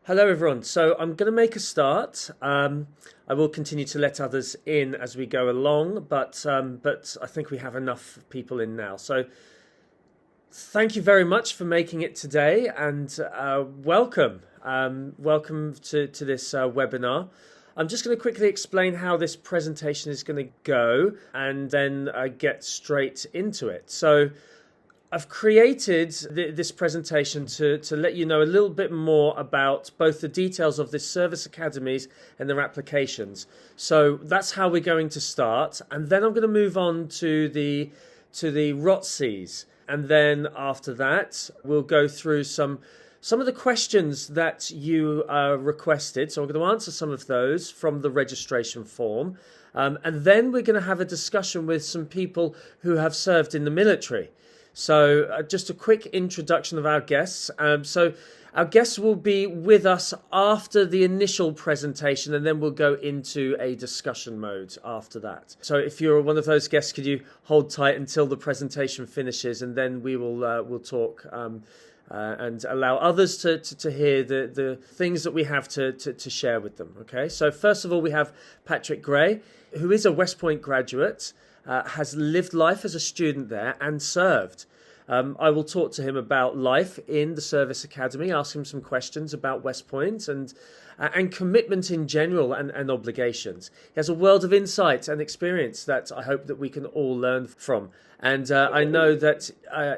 Hello, everyone. So I'm going to make a start. I will continue to let others in as we go along, but I think we have enough people in now. So thank you very much for making it today, and welcome. Welcome to this webinar. I'm just going to quickly explain how this presentation is going to go, and then get straight into it. So I've created this presentation to let you know a little bit more about both the details of the service academies and their applications. So that's how we're going to start, and then I'm going to move on to the ROTCs, and then after that we'll go through some of the questions that you requested. So I'm going to answer some of those from the registration form, and then we're going to have a discussion with some people who have served in the military. So just a quick introduction of our guests. So our guests will be with us after the initial presentation, and then we'll go into a discussion mode after that. So if you're one of those guests, could you hold tight until the presentation finishes, and then we will we'll talk and allow others to hear the things that we have to share with them. Okay, so first of all, we have Patrick Gray, who is a West Point graduate. Has lived life as a student there and served. I will talk to him about life in the Service Academy, ask him some questions about West Point and commitment in general and obligations. He has a world of insight and experience that I hope that we can all learn from. And I know that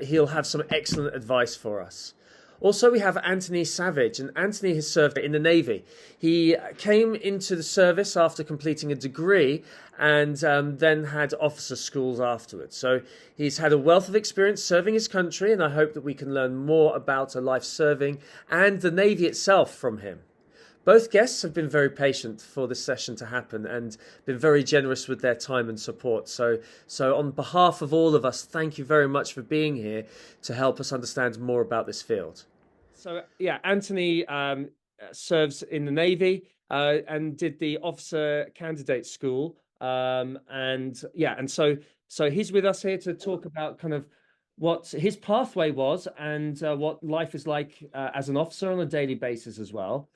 he'll have some excellent advice for us. Also, we have Anthony Savage, and Anthony has served in the Navy. He came into the service after completing a degree and then had officer schools afterwards. So he's had a wealth of experience serving his country, and I hope that we can learn more about a life serving and the Navy itself from him. Both guests have been very patient for this session to happen and been very generous with their time and support. So on behalf of all of us, thank you very much for being here to help us understand more about this field. So yeah, Anthony serves in the Navy and did the officer candidate school. And so he's with us here to talk about kind of what his pathway was and what life is like as an officer on a daily basis as well.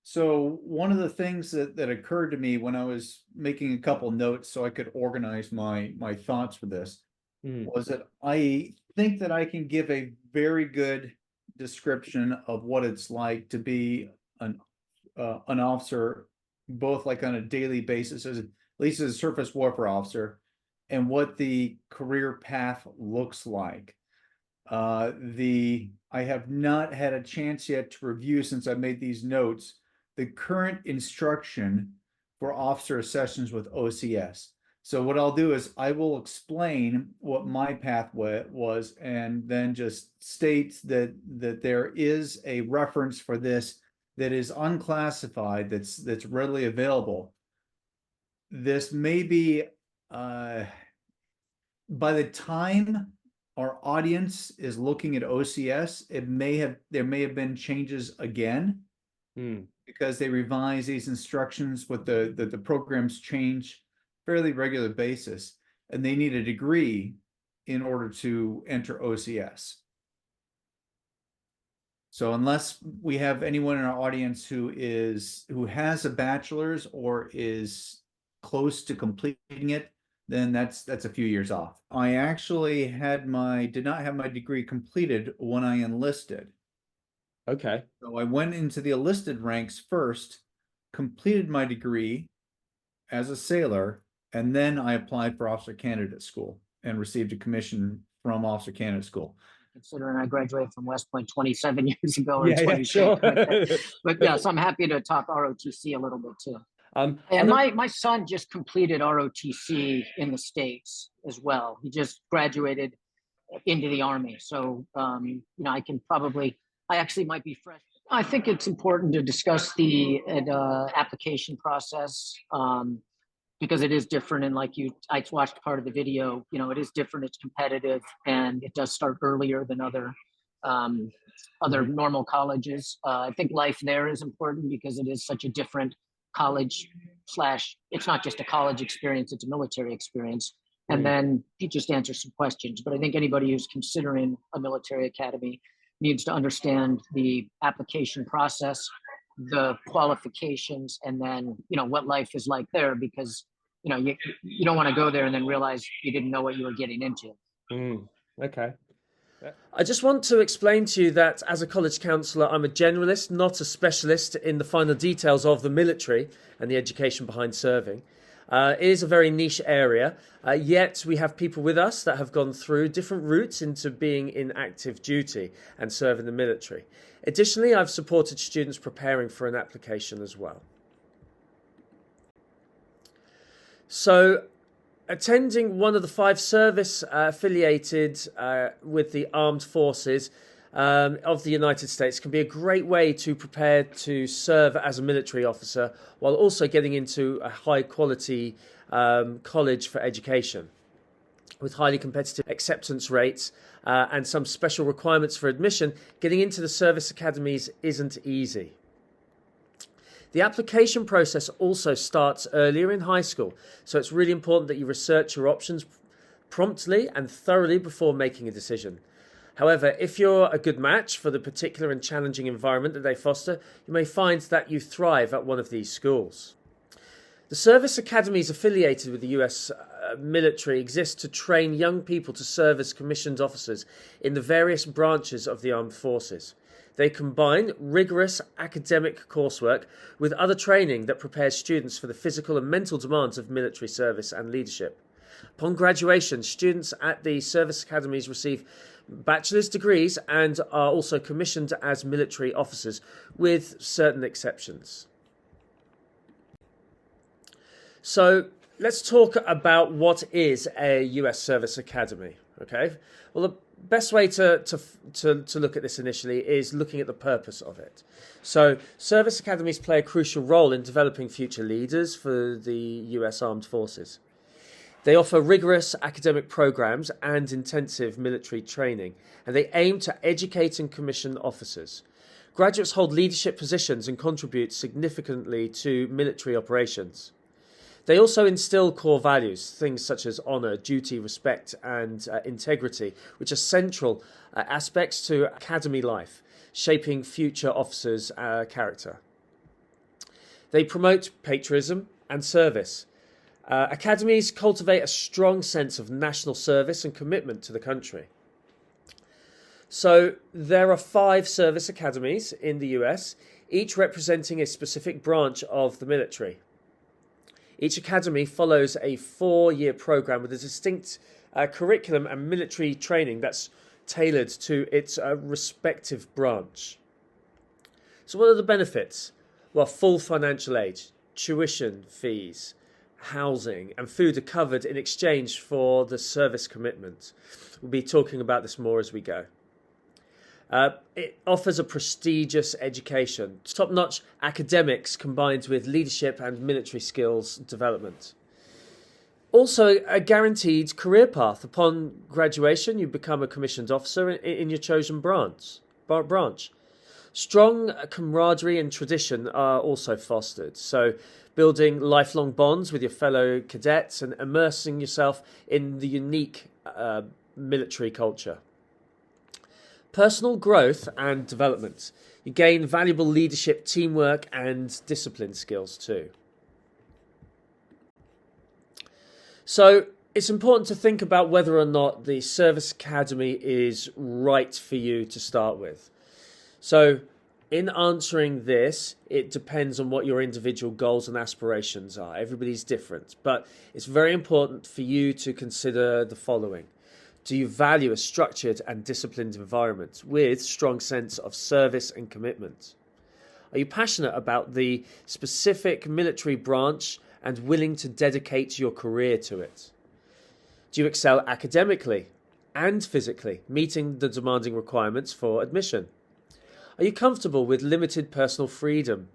So one of the things that occurred to me when I was making a couple notes so I could organize my thoughts for this was that I think that I can give a very good description of what it's like to be an officer, both like on a daily basis, at least as a surface warfare officer, and what the career path looks like. I have not had a chance yet to review, since I made these notes, the current instruction for officer sessions with OCS. So what I'll do is I will explain what my pathway was, and then just state that there is a reference for this that is unclassified, that's readily available. This may be by the time our audience is looking at OCS, there may have been changes again. Because they revise these instructions with the programs change fairly regular basis, and they need a degree in order to enter OCS. So unless we have anyone in our audience who has a bachelor's or is close to completing it, then that's a few years off. I actually did not have my degree completed when I enlisted. Okay. So I went into the enlisted ranks first, completed my degree as a sailor, and then I applied for officer candidate school and received a commission from officer candidate school. Considering I graduated from West Point 27 years ago, or Yeah, 26, sure. but yes, I'm happy to talk ROTC a little bit too. And my son just completed ROTC in the States as well. He just graduated into the Army, so I actually might be fresh. I think it's important to discuss the application process because it is different. And I watched part of the video, it is different, it's competitive, and it does start earlier than other normal colleges. I think life there is important because it is such a different college / it's not just a college experience, it's a military experience. And then you just answer some questions. But I think anybody who's considering a military academy needs to understand the application process the qualifications and then, what life is like there, because, you don't want to go there and then realize you didn't know what you were getting into. Okay. I just want to explain to you that as a college counsellor, I'm a generalist, not a specialist in the finer details of the military and the education behind serving. It is a very niche area, yet we have people with us that have gone through different routes into being in active duty and serving the military. Additionally, I've supported students preparing for an application as well. So, attending one of the 5 service affiliated with the armed forces of the United States can be a great way to prepare to serve as a military officer while also getting into a high quality college for education with highly competitive acceptance rates and some special requirements for admission. Getting into the service academies isn't easy. The application process also starts earlier in high school, so it's really important that you research your options promptly and thoroughly before making a decision. However, if you're a good match for the particular and challenging environment that they foster, you may find that you thrive at one of these schools. The service academies affiliated with the US military exist to train young people to serve as commissioned officers in the various branches of the armed forces. They combine rigorous academic coursework with other training that prepares students for the physical and mental demands of military service and leadership. Upon graduation, students at the service academies receive bachelor's degrees and are also commissioned as military officers, with certain exceptions. So let's talk about what is a US Service Academy. Okay. Well, the best way to look at this initially is looking at the purpose of it. So service academies play a crucial role in developing future leaders for the US Armed Forces. They offer rigorous academic programs and intensive military training, and they aim to educate and commission officers. Graduates hold leadership positions and contribute significantly to military operations. They also instill core values, things such as honour, duty, respect and integrity, which are central aspects to academy life, shaping future officers' character. They promote patriotism and service. Academies cultivate a strong sense of national service and commitment to the country. So there are 5 service academies in the US, each representing a specific branch of the military. Each academy follows a 4-year program with a distinct curriculum and military training that's tailored to its respective branch. So what are the benefits? Well, full financial aid, tuition fees, housing and food are covered in exchange for the service commitment. We'll be talking about this more as we go. It offers a prestigious education, top-notch academics combined with leadership and military skills development. Also, a guaranteed career path. Upon graduation, you become a commissioned officer in your chosen branch. Strong camaraderie and tradition are also fostered. So, building lifelong bonds with your fellow cadets and immersing yourself in the unique military culture. Personal growth and development. You gain valuable leadership, teamwork and discipline skills too. So it's important to think about whether or not the service academy is right for you to start with. So in answering this, it depends on what your individual goals and aspirations are. Everybody's different, but it's very important for you to consider the following. Do you value a structured and disciplined environment with strong sense of service and commitment? Are you passionate about the specific military branch and willing to dedicate your career to it? Do you excel academically and physically, meeting the demanding requirements for admission? Are you comfortable with limited personal freedom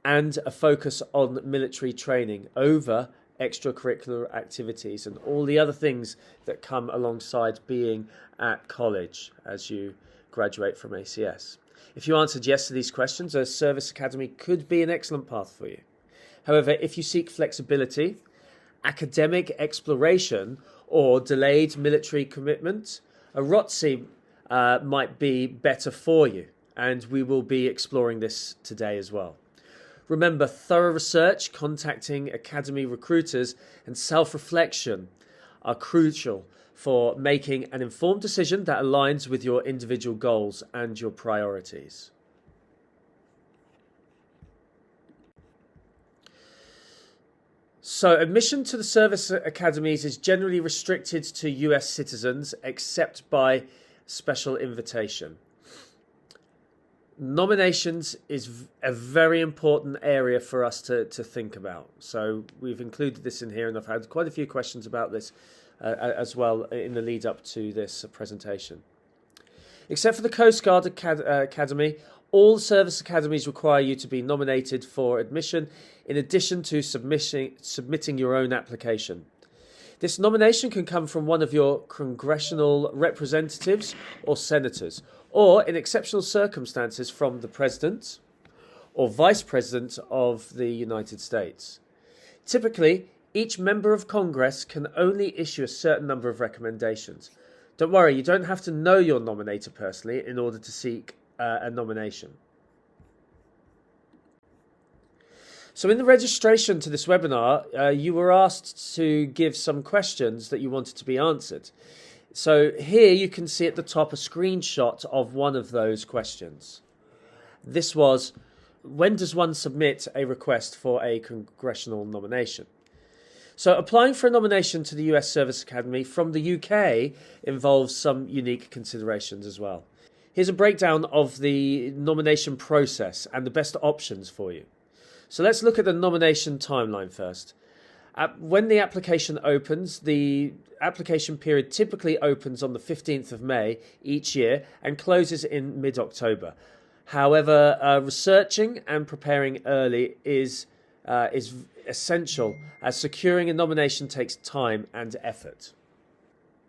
and a focus on military training over extracurricular activities and all the other things that come alongside being at college as you graduate from ACS? If you answered yes to these questions, a service academy could be an excellent path for you. However, if you seek flexibility, academic exploration, or delayed military commitment, a ROTC might be better for you. and we will be exploring this today as well. Remember, thorough research, contacting Academy recruiters, and self-reflection are crucial for making an informed decision that aligns with your individual goals and your priorities. So, admission to the service academies is generally restricted to US citizens except by special invitation. Nominations is a very important area for us to think about. So we've included this in here, and I've had quite a few questions about this as well in the lead up to this presentation. Except for the Coast Guard Academy, all service academies require you to be nominated for admission in addition to submitting your own application. This nomination can come from one of your congressional representatives or senators, or in exceptional circumstances from the President or Vice President of the United States. Typically, each member of Congress can only issue a certain number of recommendations. Don't worry, you don't have to know your nominator personally in order to seek a nomination. So in the registration to this webinar, you were asked to give some questions that you wanted to be answered. So here you can see at the top a screenshot of one of those questions. This was, when does one submit a request for a congressional nomination? So applying for a nomination to the US Service Academy from the UK involves some unique considerations as well. Here's a breakdown of the nomination process and the best options for you. So let's look at the nomination timeline first. When the application opens, the application period typically opens on the 15th of May each year and closes in mid-October. However, researching and preparing early is essential, as securing a nomination takes time and effort.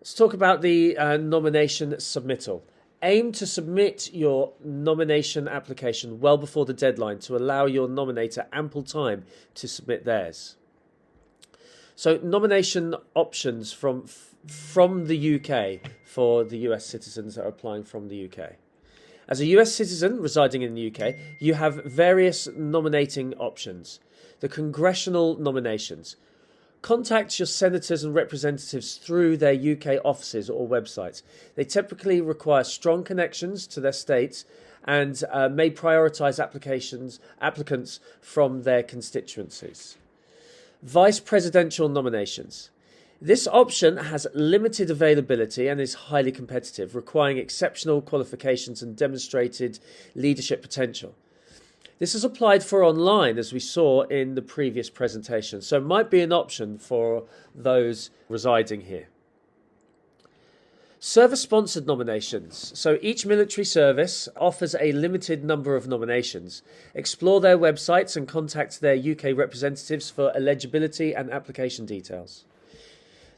Let's talk about the nomination submittal. Aim to submit your nomination application well before the deadline to allow your nominator ample time to submit theirs. So nomination options from the UK for the US citizens that are applying from the UK. As a US citizen residing in the UK, you have various nominating options. The congressional nominations. Contact your senators and representatives through their UK offices or websites. They typically require strong connections to their states and may prioritise applicants from their constituencies. Vice presidential nominations. This option has limited availability and is highly competitive, requiring exceptional qualifications and demonstrated leadership potential. This is applied for online, as we saw in the previous presentation, so it might be an option for those residing here. Service-sponsored nominations. So each military service offers a limited number of nominations. Explore their websites and contact their UK representatives for eligibility and application details.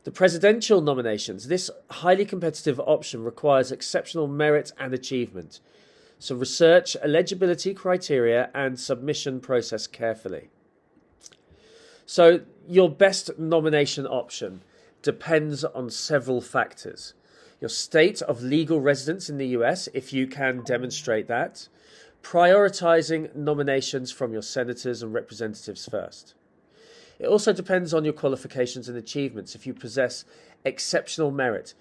The presidential nominations. This highly competitive option requires exceptional merit and achievement. So research eligibility criteria and submission process carefully. So your best nomination option depends on several factors. Your state of legal residence in the US, if you can demonstrate that. Prioritizing nominations from your senators and representatives first. It also depends on your qualifications and achievements. If you possess exceptional merit,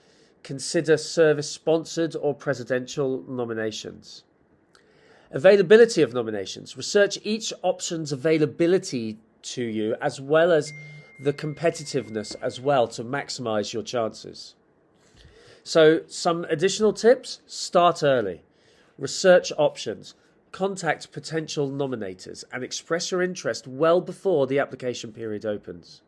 consider service-sponsored or presidential nominations. Availability of nominations. Research each option's availability to you as well as the competitiveness as well to maximize your chances. So some additional tips: start early. Research options. Contact potential nominators and express your interest well before the application period opens.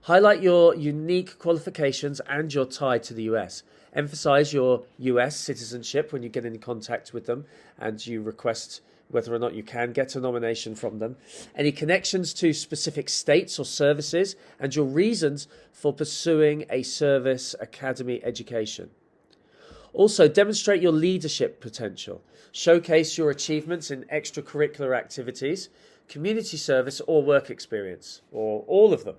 Highlight your unique qualifications and your tie to the US. Emphasize your US citizenship when you get in contact with them and you request whether or not you can get a nomination from them. Any connections to specific states or services and your reasons for pursuing a service academy education. Also, demonstrate your leadership potential. Showcase your achievements in extracurricular activities, community service or work experience, or all of them.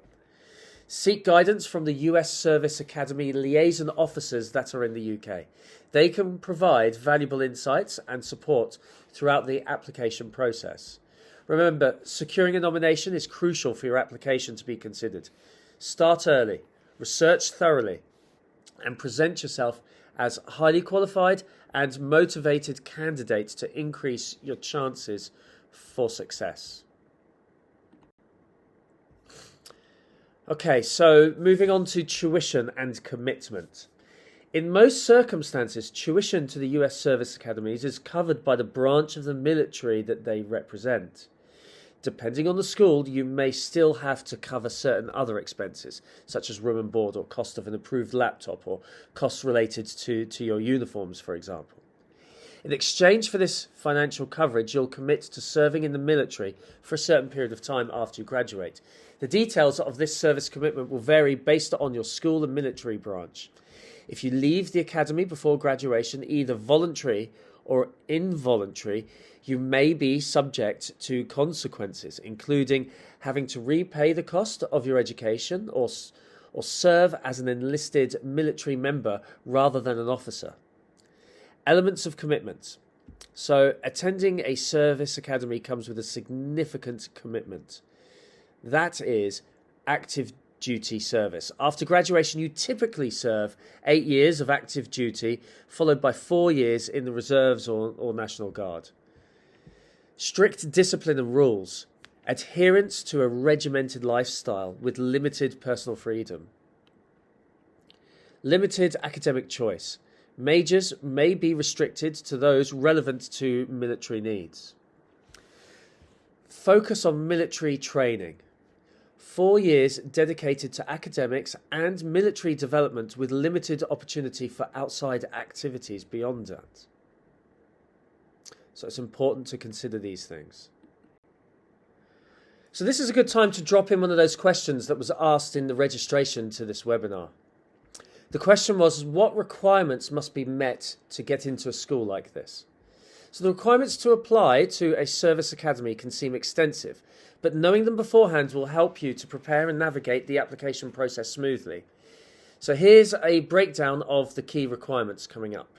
Seek guidance from the US Service Academy liaison officers that are in the UK. They can provide valuable insights and support throughout the application process. Remember, securing a nomination is crucial for your application to be considered. Start early, research thoroughly, and present yourself as highly qualified and motivated candidates to increase your chances for success. Okay, so moving on to tuition and commitment. In most circumstances, tuition to the US Service Academies is covered by the branch of the military that they represent. Depending on the school, you may still have to cover certain other expenses, such as room and board or cost of an approved laptop or costs related to your uniforms, for example. In exchange for this financial coverage, you'll commit to serving in the military for a certain period of time after you graduate. The details of this service commitment will vary based on your school and military branch. If you leave the academy before graduation, either voluntary or involuntary, you may be subject to consequences, including having to repay the cost of your education or serve as an enlisted military member rather than an officer. Elements of commitment. So, attending a service academy comes with a significant commitment. That is active duty service. After graduation, you typically serve 8 years of active duty, followed by 4 years in the reserves or National Guard. Strict discipline and rules. Adherence to a regimented lifestyle with limited personal freedom. Limited academic choice. Majors may be restricted to those relevant to military needs. Focus on military training. 4 years dedicated to academics and military development with limited opportunity for outside activities beyond that. So it's important to consider these things. So this is a good time to drop in one of those questions that was asked in the registration to this webinar. The question was, what requirements must be met to get into a school like this? So the requirements to apply to a service academy can seem extensive, but knowing them beforehand will help you to prepare and navigate the application process smoothly. So here's a breakdown of the key requirements coming up.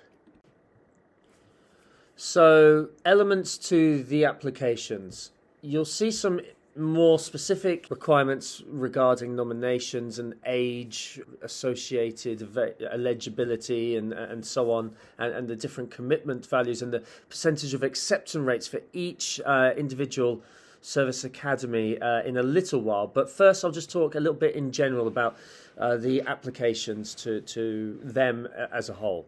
So elements to the applications. You'll see some more specific requirements regarding nominations and age, associated eligibility and so on, and the different commitment values and the percentage of acceptance rates for each individual service academy in a little while. But first I'll just talk a little bit in general about the applications to them as a whole.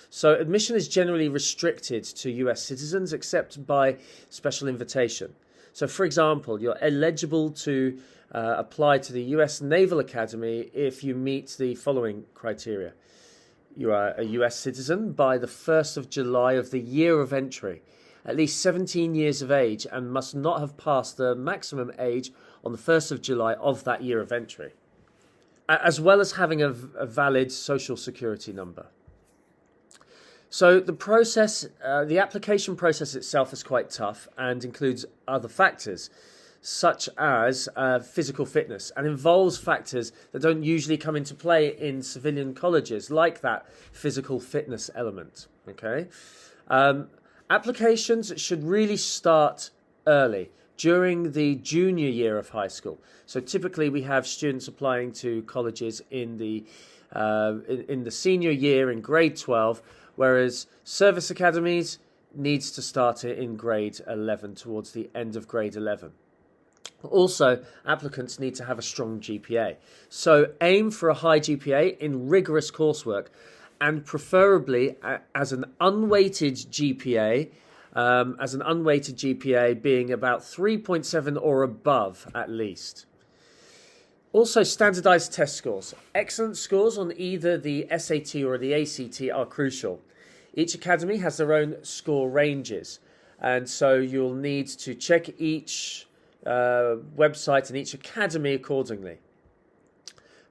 So admission is generally restricted to US citizens except by special invitation. So, for example, you're eligible to apply to the US Naval Academy if you meet the following criteria. You are a US citizen by the 1st of July of the year of entry, at least 17 years of age, and must not have passed the maximum age on the 1st of July of that year of entry, as well as having a valid social security number. So the process, the application process itself is quite tough and includes other factors, such as physical fitness, and involves factors that don't usually come into play in civilian colleges, like that physical fitness element. Okay, applications should really start early, during the junior year of high school. So typically we have students applying to colleges in the senior year in grade 12, whereas service academies needs to start it in grade 11, towards the end of grade 11. Also, applicants need to have a strong GPA. So aim for a high GPA in rigorous coursework, and preferably as an unweighted GPA, being about 3.7 or above at least. Also, standardized test scores. Excellent scores on either the SAT or the ACT are crucial. Each academy has their own score ranges, and so you'll need to check each website and each academy accordingly.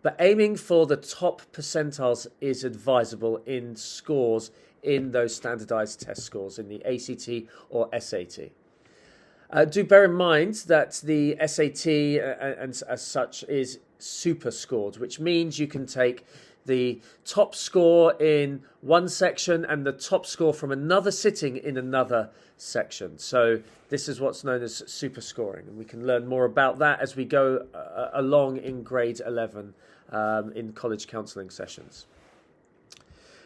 But aiming for the top percentiles is advisable in scores in those standardized test scores in the ACT or SAT. Do bear in mind that the SAT and as such is super scored, which means you can take the top score in one section and the top score from another sitting in another section. So this is what's known as super scoring, and we can learn more about that as we go along in grade 11 in college counselling sessions.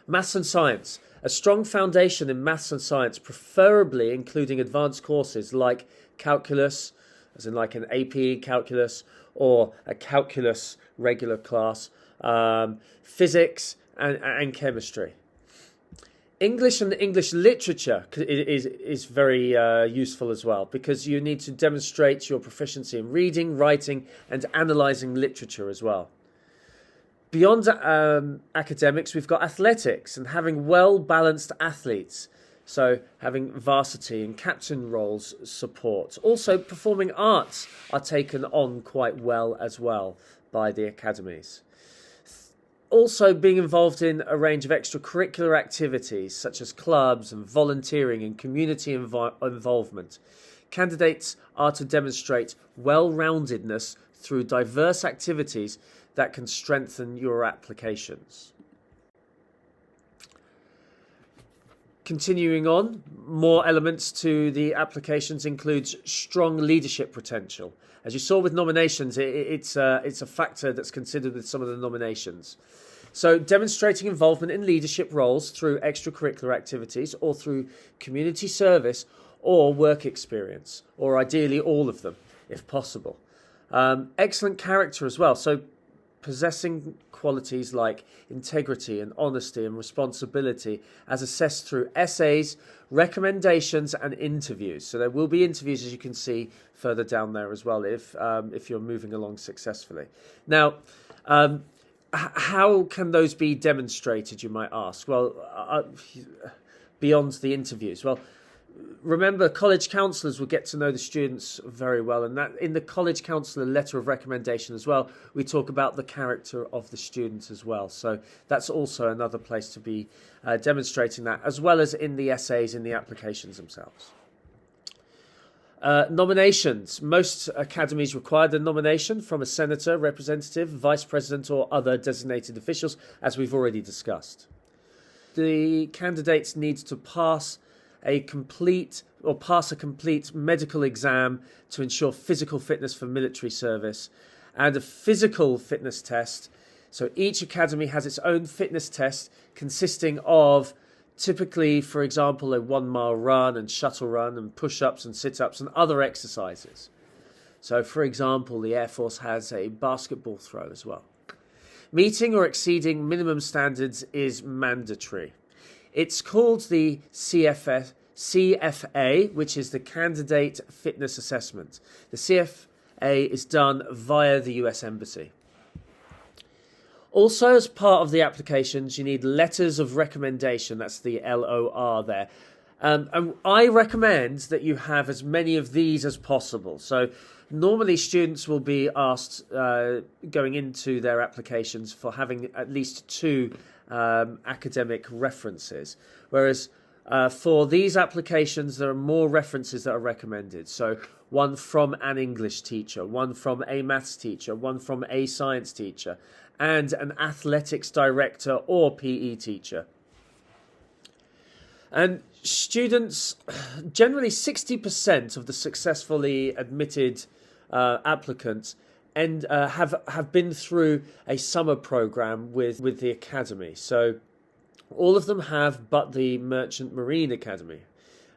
Maths and science. A strong foundation in maths and science, preferably including advanced courses like calculus, as in like an AP calculus or a calculus regular class, physics and chemistry. English and English literature is very useful as well, because you need to demonstrate your proficiency in reading, writing and analysing literature as well. Beyond academics, we've got athletics and having well-balanced athletes. So having varsity and captain roles support. Also, performing arts are taken on quite well as well by the academies. Also being involved in a range of extracurricular activities such as clubs and volunteering and community involvement. Candidates are to demonstrate well-roundedness through diverse activities that can strengthen your applications. Continuing on, more elements to the applications includes strong leadership potential. As you saw with nominations, it's a factor that's considered with some of the nominations. So demonstrating involvement in leadership roles through extracurricular activities or through community service or work experience, or ideally all of them, if possible. Excellent character as well. So possessing qualities like integrity and honesty and responsibility as assessed through essays, recommendations and interviews. So there will be interviews, as you can see further down there as well, if you're moving along successfully. Now, how can those be demonstrated, you might ask? Well, beyond the interviews. Well, remember, college counsellors will get to know the students very well, and that in the college counsellor letter of recommendation as well, we talk about the character of the student as well. So that's also another place to be demonstrating that, as well as in the essays, in the applications themselves. Nominations. Most academies require the nomination from a senator, representative, vice president or other designated officials, as we've already discussed. The candidates need to pass a complete medical exam to ensure physical fitness for military service, and a physical fitness test. So each academy has its own fitness test consisting of typically, for example, a 1 mile run and shuttle run and push-ups and sit-ups and other exercises. So for example, the Air Force has a basketball throw as well. Meeting or exceeding minimum standards is mandatory. It's called the CFA, which is the Candidate Fitness Assessment. The CFA is done via the US Embassy. Also, as part of the applications, you need letters of recommendation. That's the LOR there. And I recommend that you have as many of these as possible. So normally students will be asked going into their applications for having at least 2 academic references, whereas for these applications there are more references that are recommended. So one from an English teacher, one from a maths teacher, one from a science teacher, and an athletics director or PE teacher. And students, generally 60% of the successfully admitted applicants have been through a summer program with the academy. So all of them have, but the Merchant Marine Academy.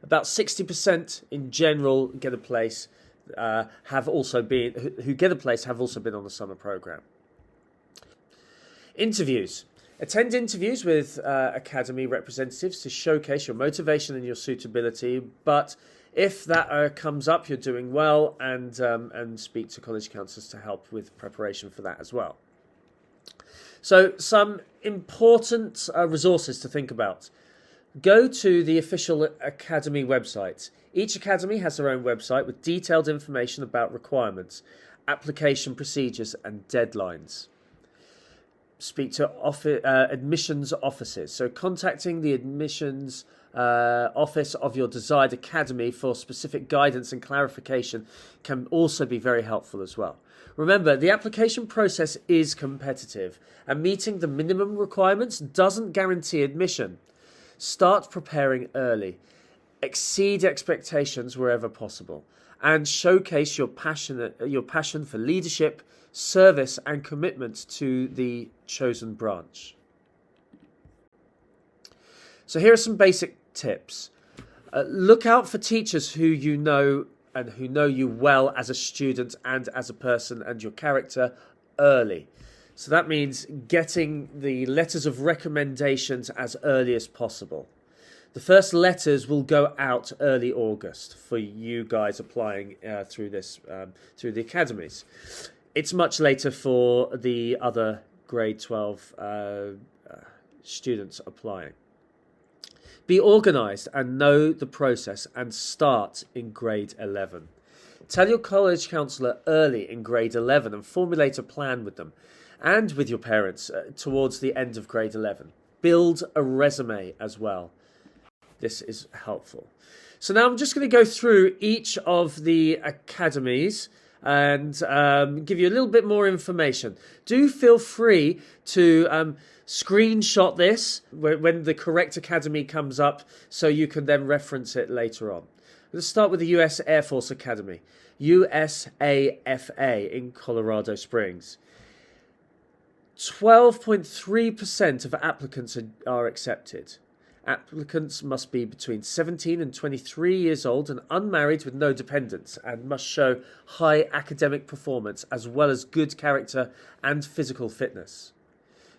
About 60% in general get a place. Who get a place have also been on the summer program. Interviews. Attend interviews with academy representatives to showcase your motivation and your suitability. But if that comes up, you're doing well, and speak to college counsellors to help with preparation for that as well. So some important resources to think about. Go to the official academy website. Each academy has their own website with detailed information about requirements, application procedures and deadlines. speak to admissions offices. So contacting the admissions office of your desired academy for specific guidance and clarification can also be very helpful as well. Remember, the application process is competitive, and meeting the minimum requirements doesn't guarantee admission. Start preparing early, exceed expectations wherever possible, and showcase your passion for leadership, service, and commitment to the chosen branch. So here are some basic tips. Look out for teachers who you know and who know you well as a student and as a person and your character early. So that means getting the letters of recommendations as early as possible. The first letters will go out early August for you guys applying through the academies. It's much later for the other grade 12 students applying. Be organised and know the process and start in grade 11. Tell your college counsellor early in grade 11 and formulate a plan with them and with your parents towards the end of grade 11. Build a resume as well. This is helpful. So now I'm just going to go through each of the academies and give you a little bit more information. Do feel free to screenshot this when the correct academy comes up so you can then reference it later on. Let's start with the US Air Force Academy, USAFA in Colorado Springs. 12.3% of applicants are accepted. Applicants must be between 17 and 23 years old and unmarried with no dependents and must show high academic performance as well as good character and physical fitness.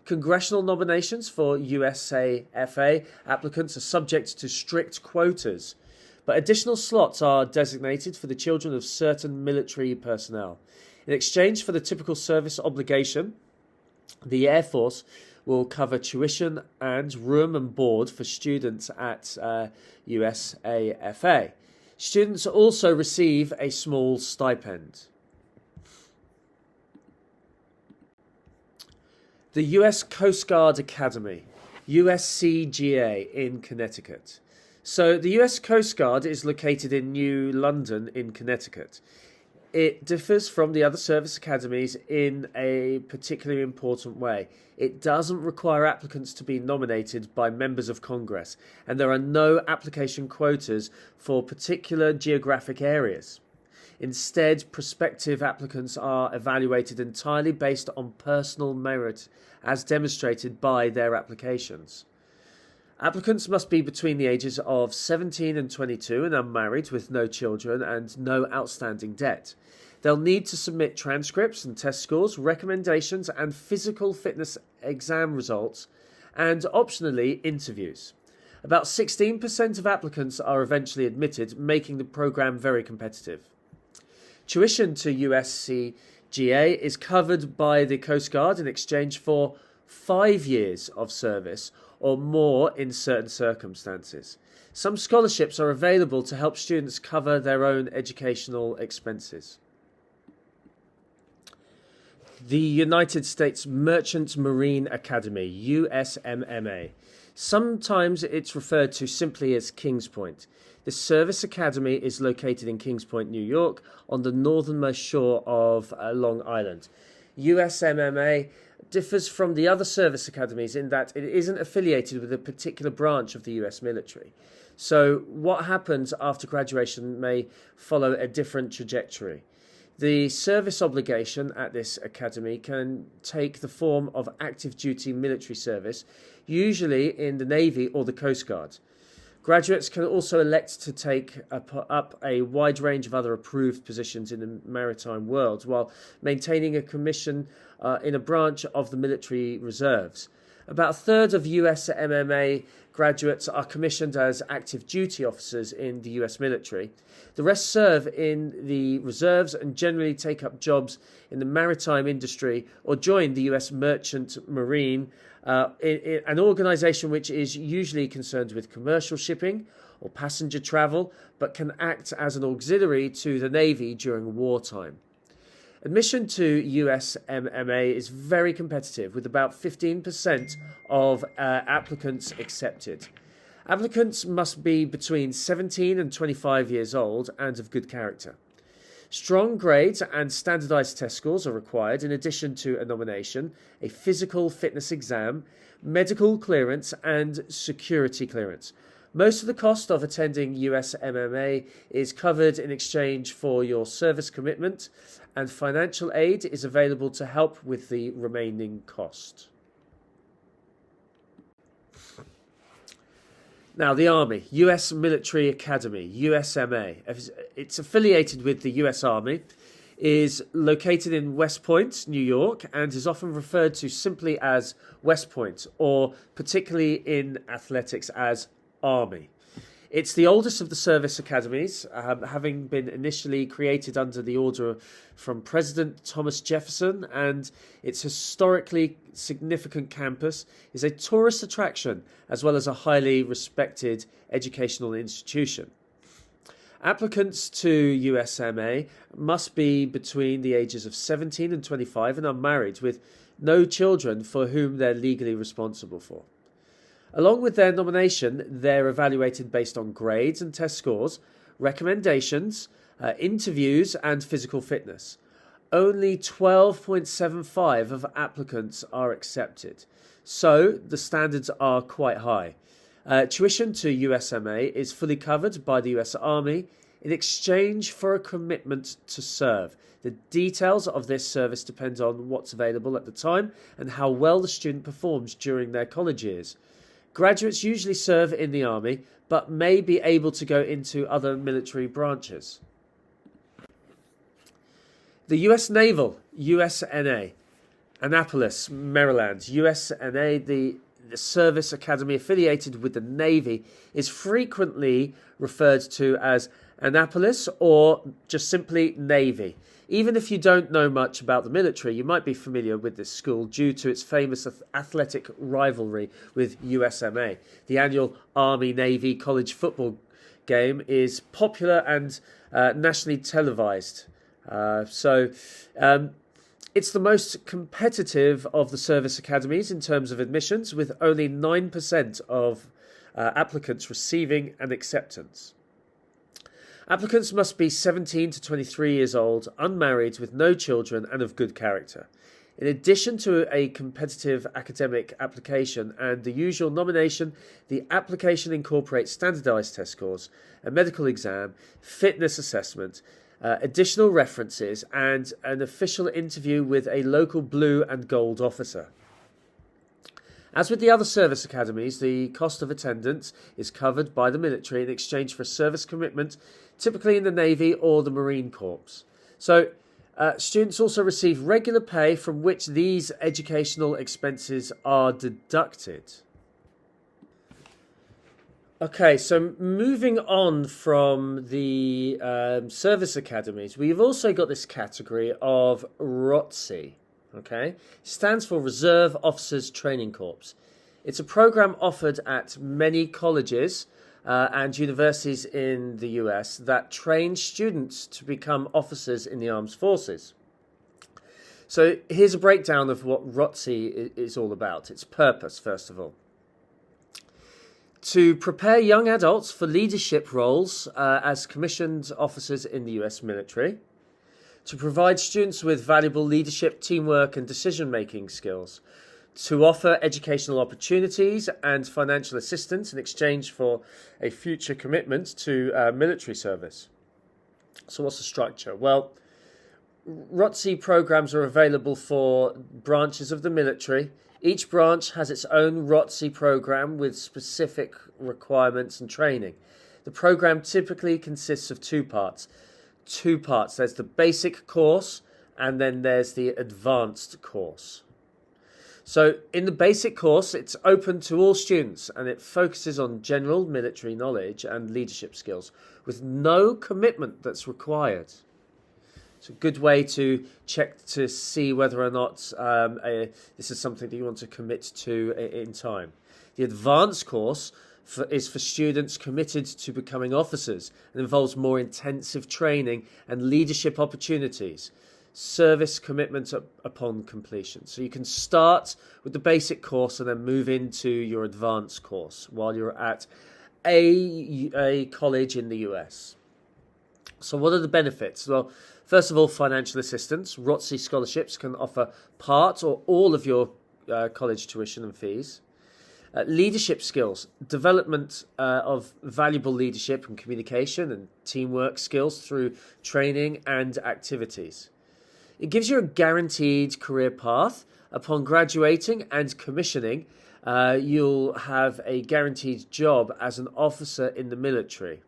Congressional nominations for USAFA applicants are subject to strict quotas, but additional slots are designated for the children of certain military personnel. In exchange for the typical service obligation, the Air Force will cover tuition and room and board for students at USAFA. Students also receive a small stipend. The US Coast Guard Academy, USCGA in Connecticut. So the US Coast Guard is located in New London in Connecticut. It differs from the other service academies in a particularly important way. It doesn't require applicants to be nominated by members of Congress, and there are no application quotas for particular geographic areas. Instead, prospective applicants are evaluated entirely based on personal merit, as demonstrated by their applications. Applicants must be between the ages of 17 and 22 and unmarried with no children and no outstanding debt. They'll need to submit transcripts and test scores, recommendations and physical fitness exam results, and optionally interviews. About 16% of applicants are eventually admitted, making the program very competitive. Tuition to USCGA is covered by the Coast Guard in exchange for 5 years of service or more in certain circumstances. Some scholarships are available to help students cover their own educational expenses. The United States Merchant Marine Academy, USMMA. Sometimes it's referred to simply as Kings Point. The Service Academy is located in Kings Point, New York, on the northernmost shore of Long Island. USMMA differs from the other service academies in that it isn't affiliated with a particular branch of the US military. So what happens after graduation may follow a different trajectory. The service obligation at this academy can take the form of active duty military service, usually in the Navy or the Coast Guard. Graduates can also elect to take up a wide range of other approved positions in the maritime world while maintaining a commission in a branch of the military reserves. About a third of USMMA graduates are commissioned as active duty officers in the US military. The rest serve in the reserves and generally take up jobs in the maritime industry or join the US Merchant Marine, an organisation which is usually concerned with commercial shipping or passenger travel, but can act as an auxiliary to the Navy during wartime. Admission to US MMA is very competitive, with about 15% of applicants accepted. Applicants must be between 17 and 25 years old and of good character. Strong grades and standardised test scores are required, in addition to a nomination, a physical fitness exam, medical clearance and security clearance. Most of the cost of attending US MMA is covered in exchange for your service commitment, and financial aid is available to help with the remaining cost. Now, the Army, US Military Academy, USMA, it's affiliated with the US Army, is located in West Point, New York, and is often referred to simply as West Point, or particularly in athletics as Army. It's the oldest of the service academies, having been initially created under the order from President Thomas Jefferson, and its historically significant campus is a tourist attraction as well as a highly respected educational institution. Applicants to USMA must be between the ages of 17 and 25 and unmarried, with no children for whom they're legally responsible for. Along with their nomination, they're evaluated based on grades and test scores, recommendations, interviews and physical fitness. Only 12.75 of applicants are accepted, so the standards are quite high. Tuition to USMA is fully covered by the US Army in exchange for a commitment to serve. The details of this service depend on what's available at the time and how well the student performs during their college years. Graduates usually serve in the Army, but may be able to go into other military branches. The US Naval, USNA, Annapolis, Maryland, USNA, the Service Academy affiliated with the Navy, is frequently referred to as Annapolis or just simply Navy. Even if you don't know much about the military, you might be familiar with this school due to its famous athletic rivalry with USMA. The annual Army-Navy college football game is popular and nationally televised. It's the most competitive of the service academies in terms of admissions, with only 9% of applicants receiving an acceptance. Applicants must be 17 to 23 years old, unmarried, with no children, and of good character. In addition to a competitive academic application and the usual nomination, the application incorporates standardised test scores, a medical exam, fitness assessment, additional references, and an official interview with a local blue and gold officer. As with the other service academies, the cost of attendance is covered by the military in exchange for a service commitment, typically in the Navy or the Marine Corps. So, students also receive regular pay from which these educational expenses are deducted. Okay, so moving on from the service academies, we've also got this category of ROTC. Okay, stands for Reserve Officers Training Corps. It's a program offered at many colleges and universities in the US that train students to become officers in the armed forces. So here's a breakdown of what ROTC is all about. Its purpose, first of all. To prepare young adults for leadership roles as commissioned officers in the US military. To provide students with valuable leadership, teamwork and decision-making skills. To offer educational opportunities and financial assistance in exchange for a future commitment to military service. So what's the structure? Well, ROTC programs are available for branches of the military. Each branch has its own ROTC program with specific requirements and training. The program typically consists of two parts. There's the basic course and then there's the advanced course. So in the basic course, it's open to all students and it focuses on general military knowledge and leadership skills with no commitment that's required. It's a good way to check to see whether or not this is something that you want to commit to in time. The advanced course is for students committed to becoming officers and involves more intensive training and leadership opportunities. service commitment upon completion. So you can start with the basic course and then move into your advanced course while you're at a college in the US. So what are the benefits? Well, first of all, financial assistance. ROTC scholarships can offer part or all of your college tuition and fees. Leadership skills, development of valuable leadership and communication and teamwork skills through training and activities. It gives you a guaranteed career path. Upon graduating and commissioning, you'll have a guaranteed job as an officer in the military.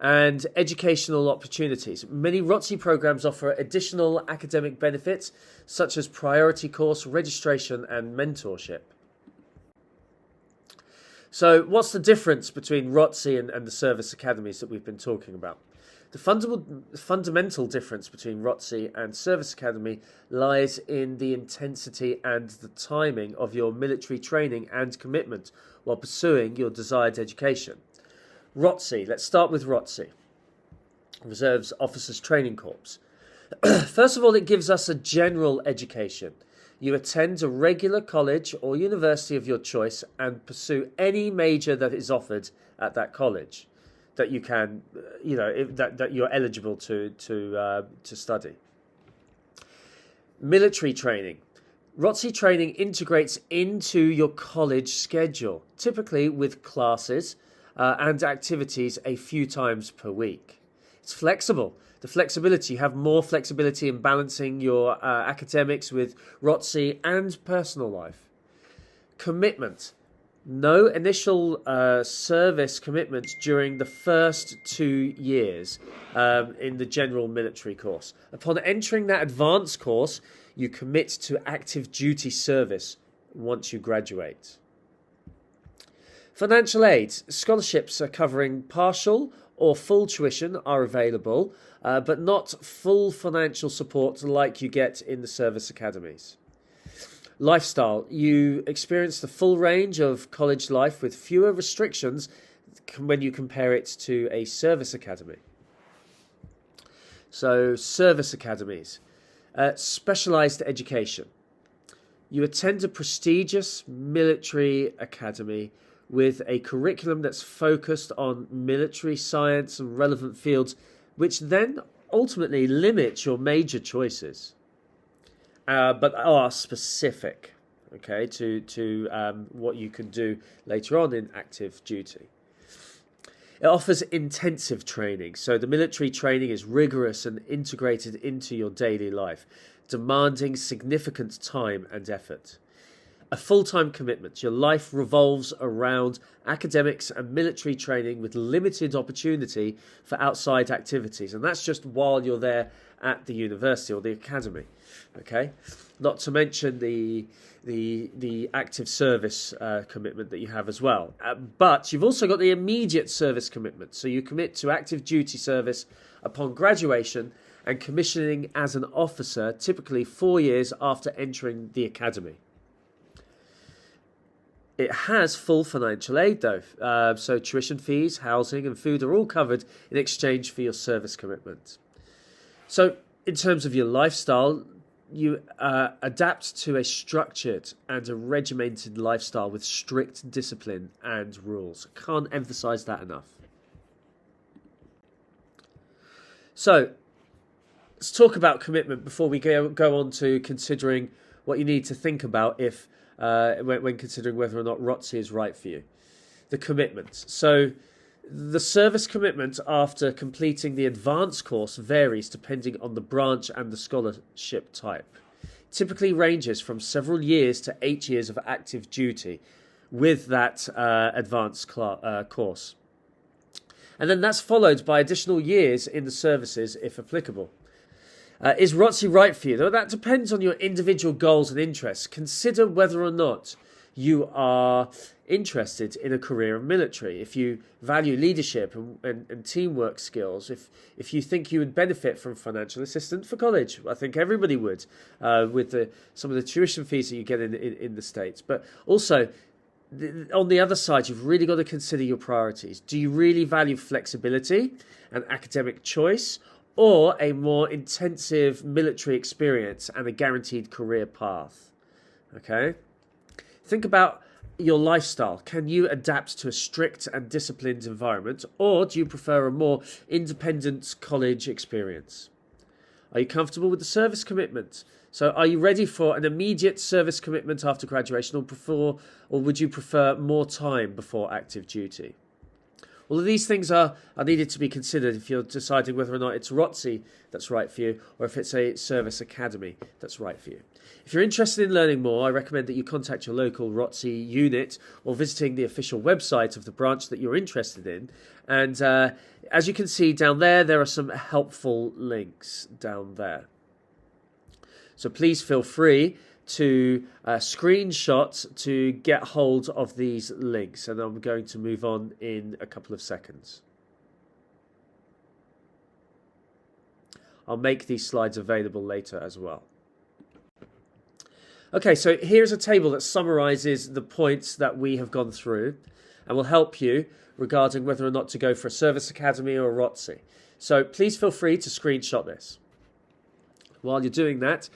And educational opportunities. Many ROTC programs offer additional academic benefits such as priority course registration and mentorship. So what's the difference between ROTC and the service academies that we've been talking about? The fundamental difference between ROTC and service academy lies in the intensity and the timing of your military training and commitment while pursuing your desired education. ROTC, let's start with ROTC, Reserves Officers Training Corps. First of all, it gives us a general education. You attend a regular college or university of your choice and pursue any major that is offered at that college that you can, that you're eligible to study. Military training. ROTC training integrates into your college schedule, typically with classes and activities a few times per week. It's flexible. The flexibility, you have more flexibility in balancing your academics with ROTC and personal life. Commitment. No initial service commitment during the first 2 years in the general military course. Upon entering that advanced course, you commit to active duty service once you graduate. Financial aid. Scholarships are covering partial or full tuition are available, but not full financial support like you get in the service academies. Lifestyle. You experience the full range of college life with fewer restrictions when you compare it to a service academy. So, service academies. Specialised education. You attend a prestigious military academy with a curriculum that's focused on military science and relevant fields, which then ultimately limits your major choices, but are specific, okay, to what you can do later on in active duty. It offers intensive training, so the military training is rigorous and integrated into your daily life, demanding significant time and effort. A full-time commitment. Your life revolves around academics and military training with limited opportunity for outside activities. And that's just while you're there at the university or the academy. Okay? Not to mention the active service commitment that you have as well. But you've also got the immediate service commitment. So you commit to active duty service upon graduation and commissioning as an officer, typically 4 years after entering the academy. It has full financial aid though, so tuition fees, housing and food are all covered in exchange for your service commitment. So in terms of your lifestyle, you adapt to a structured and a regimented lifestyle with strict discipline and rules. Can't emphasize that enough. So let's talk about commitment before we go on to considering what you need to think about if when considering whether or not ROTC is right for you. The commitment. So the service commitment after completing the advanced course varies depending on the branch and the scholarship type. Typically ranges from several years to 8 years of active duty with that advanced course. And then that's followed by additional years in the services if applicable. Is ROTC right for you? Though that depends on your individual goals and interests. Consider whether or not you are interested in a career in military. If you value leadership and teamwork skills, if you think you would benefit from financial assistance for college, I think everybody would, with some of the tuition fees that you get in the States. But also, on the other side, you've really got to consider your priorities. Do you really value flexibility and academic choice? or a more intensive military experience and a guaranteed career path. Okay? Think about your lifestyle. Can you adapt to a strict and disciplined environment, or do you prefer a more independent college experience? Are you comfortable with the service commitment? So are you ready for an immediate service commitment after graduation, or would you prefer more time before active duty? All of these things are needed to be considered if you're deciding whether or not it's ROTC that's right for you, or if it's a service academy that's right for you. If you're interested in learning more, I recommend that you contact your local ROTC unit or visiting the official website of the branch that you're interested in. And as you can see down there, there are some helpful links down there. So please feel free to screenshot to get hold of these links, and I'm going to move on in a couple of seconds. I'll make these slides available later as well. Okay, so here's a table that summarizes the points that we have gone through and will help you regarding whether or not to go for a service academy or a ROTC. So please feel free to screenshot this. While you're doing that,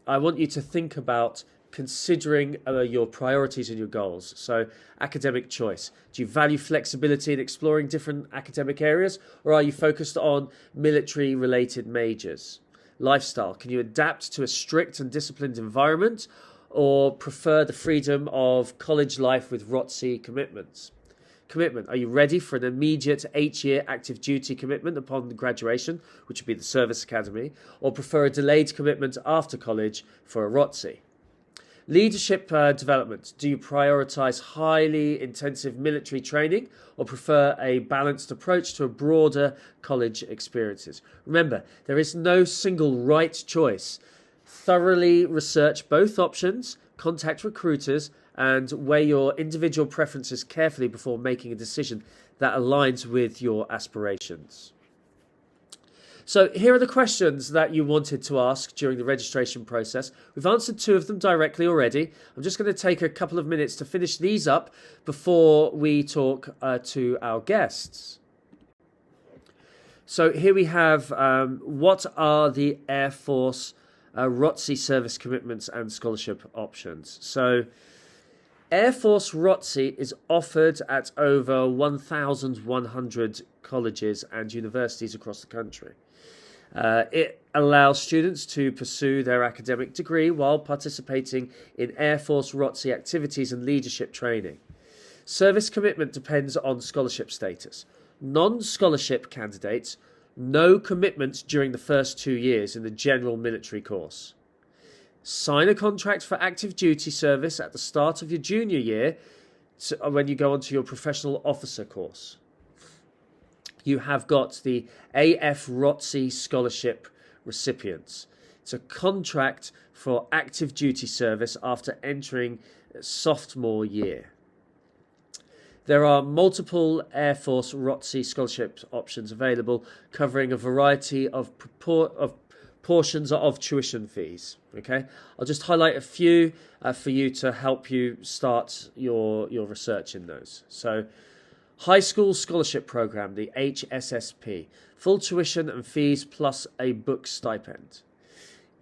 I want you to think about considering your priorities and your goals. So academic choice. Do you value flexibility in exploring different academic areas, or are you focused on military-related majors? Lifestyle. Can you adapt to a strict and disciplined environment, or prefer the freedom of college life with ROTC commitments? Commitment. Are you ready for an immediate 8-year active duty commitment upon graduation, which would be the service academy, or prefer a delayed commitment after college for a ROTC? Leadership development. Do you prioritize highly intensive military training, or prefer a balanced approach to a broader college experiences? Remember, there is no single right choice. Thoroughly research both options, contact recruiters, and weigh your individual preferences carefully before making a decision that aligns with your aspirations. So here are the questions that you wanted to ask during the registration process. We've answered 2 of them directly already. I'm just going to take a couple of minutes to finish these up before we talk to our guests. So here we have what are the Air Force ROTC service commitments and scholarship options. So Air Force ROTC is offered at over 1,100 colleges and universities across the country. It allows students to pursue their academic degree while participating in Air Force ROTC activities and leadership training. Service commitment depends on scholarship status. Non-scholarship candidates, no commitment during the first 2 years in the general military course. Sign a contract for active duty service at the start of your junior year when you go onto your professional officer course. You have got the AF ROTC scholarship recipients. It's a contract for active duty service after entering sophomore year. There are multiple Air Force ROTC scholarship options available, covering a variety of portions of tuition fees. Okay, I'll just highlight a few for you to help you start your research in those. So, High School Scholarship Program, the HSSP, full tuition and fees plus a book stipend.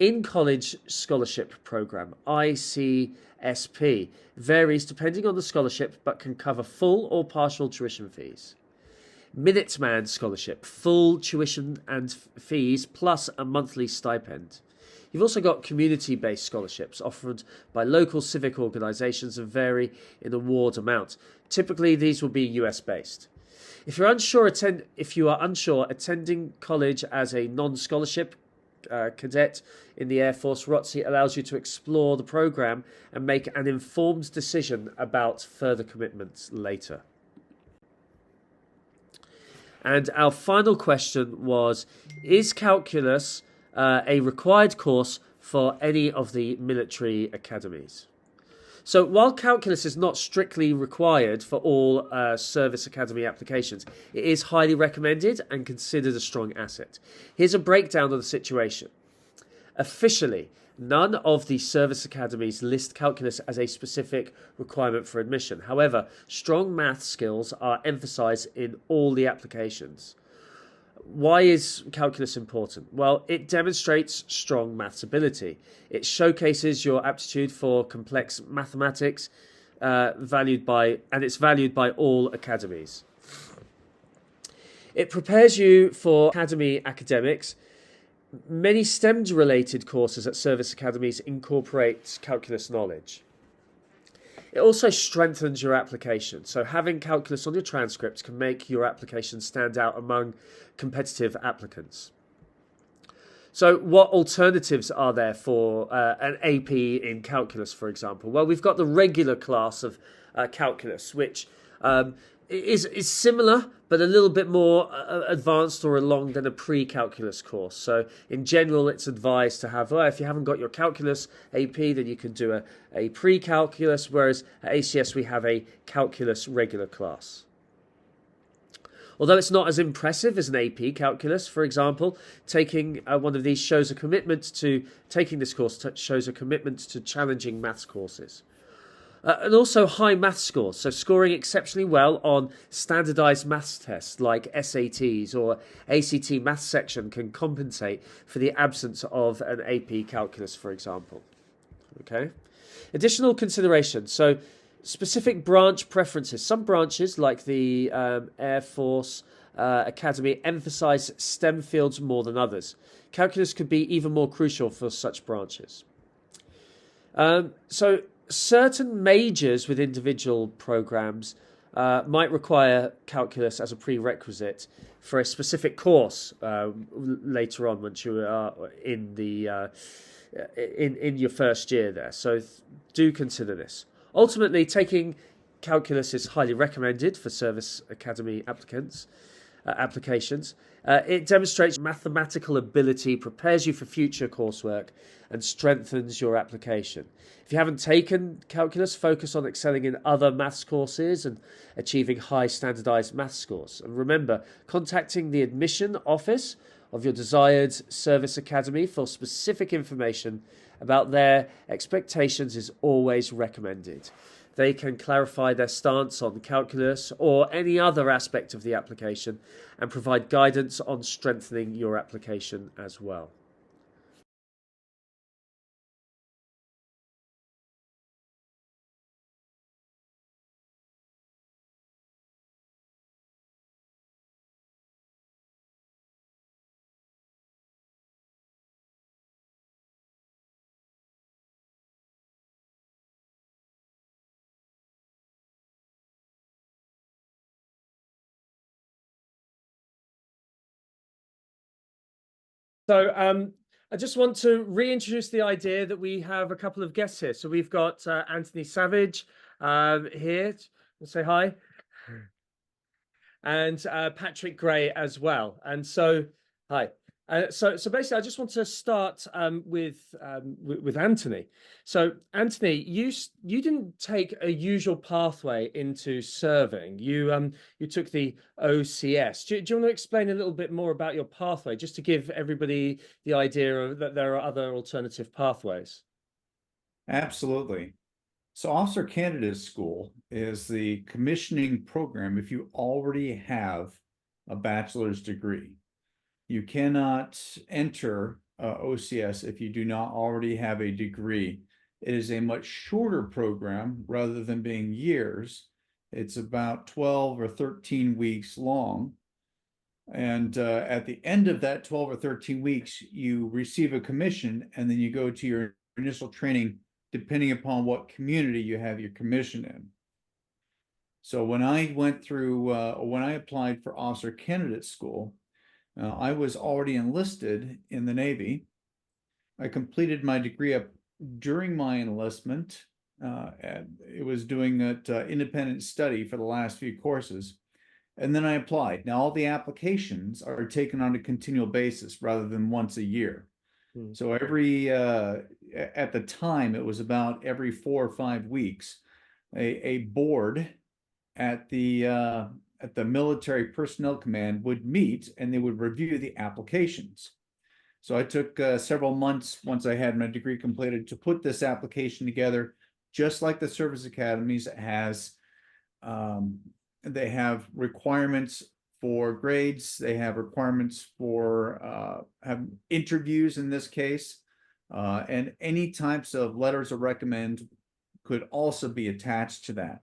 In-College Scholarship Program, ICSP, varies depending on the scholarship but can cover full or partial tuition fees. Minuteman Scholarship, full tuition and fees plus a monthly stipend. You've also got community-based scholarships offered by local civic organisations and vary in award amount. Typically, these will be US-based. If you are unsure, attending college as a non-scholarship cadet in the Air Force ROTC allows you to explore the program and make an informed decision about further commitments later. And our final question was, is calculus a required course for any of the military academies? So while calculus is not strictly required for all service academy applications, it is highly recommended and considered a strong asset. Here's a breakdown of the situation. Officially, none of the service academies list calculus as a specific requirement for admission. However, strong math skills are emphasised in all the applications. Why is calculus important? Well, it demonstrates strong maths ability. It showcases your aptitude for complex mathematics, and it's valued by all academies. It prepares you for academy academics. Many STEM-related courses at service academies incorporate calculus knowledge. It also strengthens your application. So having calculus on your transcripts can make your application stand out among competitive applicants. So what alternatives are there for an AP in calculus, for example? Well, we've got the regular class of calculus, which is similar, but a little bit more advanced or along than a pre-calculus course. So in general, it's advised to have, if you haven't got your calculus AP, then you can do a pre-calculus, whereas at ACS we have a calculus regular class. Although it's not as impressive as an AP calculus, for example, taking one of these shows a commitment to challenging maths courses. And also high maths scores, so scoring exceptionally well on standardised maths tests like SATs or ACT maths section can compensate for the absence of an AP calculus, for example. Okay. Additional considerations. So specific branch preferences. Some branches, like the Air Force Academy, emphasise STEM fields more than others. Calculus could be even more crucial for such branches. So certain majors with individual programs might require calculus as a prerequisite for a specific course later on once you are in the in your first year there. So do consider this. Ultimately, taking calculus is highly recommended for service academy applications. It demonstrates mathematical ability, prepares you for future coursework, and strengthens your application. If you haven't taken calculus, focus on excelling in other maths courses and achieving high standardized maths scores. And remember, contacting the admission office of your desired service academy for specific information about their expectations is always recommended. They can clarify their stance on calculus or any other aspect of the application and provide guidance on strengthening your application as well. So I just want to reintroduce the idea that we have a couple of guests here. So we've got Anthony Savage here. Say hi. And Patrick Gray as well. And so, hi. So basically, I just want to start with Anthony. So Anthony, you didn't take a usual pathway into serving. You took the OCS. Do you want to explain a little bit more about your pathway, just to give everybody the idea of that there are other alternative pathways? Absolutely. So Officer Candidate School is the commissioning program if you already have a bachelor's degree. You cannot enter OCS if you do not already have a degree. It is a much shorter program rather than being years. It's about 12 or 13 weeks long. And at the end of that 12 or 13 weeks, you receive a commission, and then you go to your initial training depending upon what community you have your commission in. So when I went through, when I applied for Officer Candidate School, I was already enlisted in the Navy. I completed my degree up during my enlistment. And it was doing it independent study for the last few courses. And then I applied. Now, all the applications are taken on a continual basis rather than once a year. So at the time, it was about every 4 or 5 weeks, a board at the Military Personnel Command would meet, and they would review the applications. So I took several months once I had my degree completed to put this application together, just like the Service Academies has. They have requirements for grades. They have requirements for have interviews in this case, and any types of letters of recommend could also be attached to that.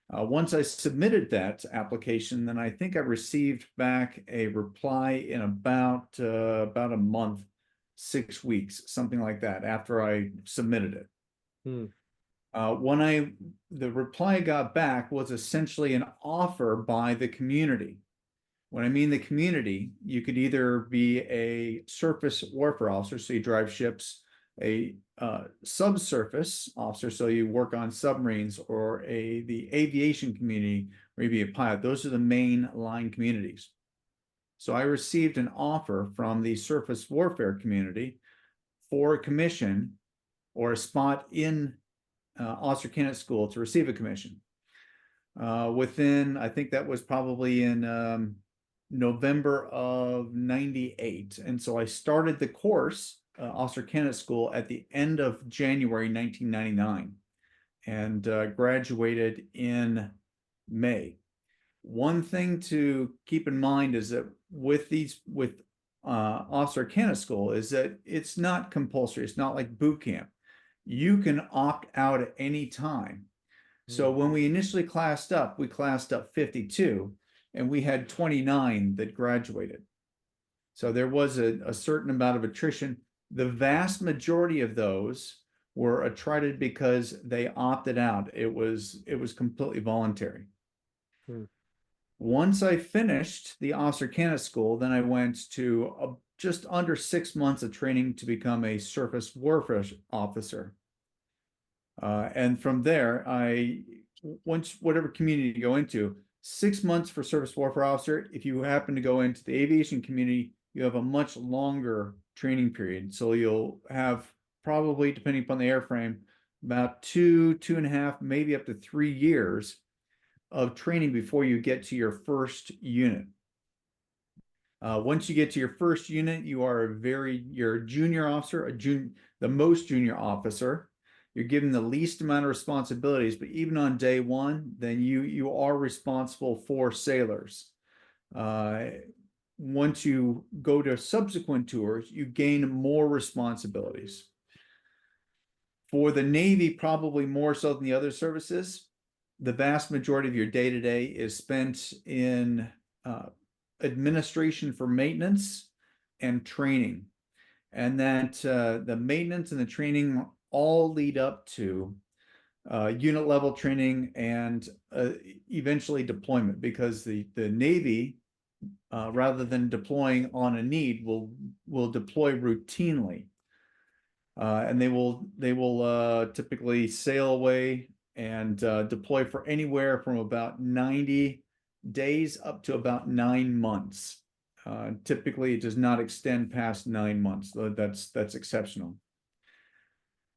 Once I submitted that application, then I think I received back a reply in about a month, 6 weeks, something like that, after I submitted it. The reply I got back was essentially an offer by the community. When I mean the community, you could either be a surface warfare officer, so you drive ships, a subsurface officer, so you work on submarines, or the aviation community, where you be a pilot. Those are the main line communities. So I received an offer from the surface warfare community for a commission or a spot in officer candidate school to receive a commission. Within, I think that was probably in November of '98. And so I started the course, officer candidate school, at the end of January 1999, and graduated in May. One thing to keep in mind is that with officer candidate school is that it's not compulsory. It's not like boot camp. You can opt out at any time. So when we initially classed up, we classed up 52, and we had 29 that graduated. So there was a certain amount of attrition. The vast majority of those were attrited because they opted out. It was completely voluntary. Once I finished the officer candidate school, then I went to just under 6 months of training to become a surface warfare officer. And from there, once whatever community you go into, 6 months for surface warfare officer. If you happen to go into the aviation community, you have a much longer training period. So you'll have probably, depending upon the airframe, about 2.5, maybe up to 3 years of training before you get to your first unit. Once you get to your first unit, you're a junior officer, the most junior officer. You're given the least amount of responsibilities, but even on day one, then you are responsible for sailors. Once you go to subsequent tours, you gain more responsibilities. For the Navy, probably more so than the other services, the vast majority of your day-to-day is spent in administration for maintenance and training. And that the maintenance and the training all lead up to unit level training and eventually deployment, because the Navy, rather than deploying on a need, will deploy routinely. And they will typically sail away and deploy for anywhere from about 90 days up to about 9 months. Typically, it does not extend past 9 months. So that's exceptional.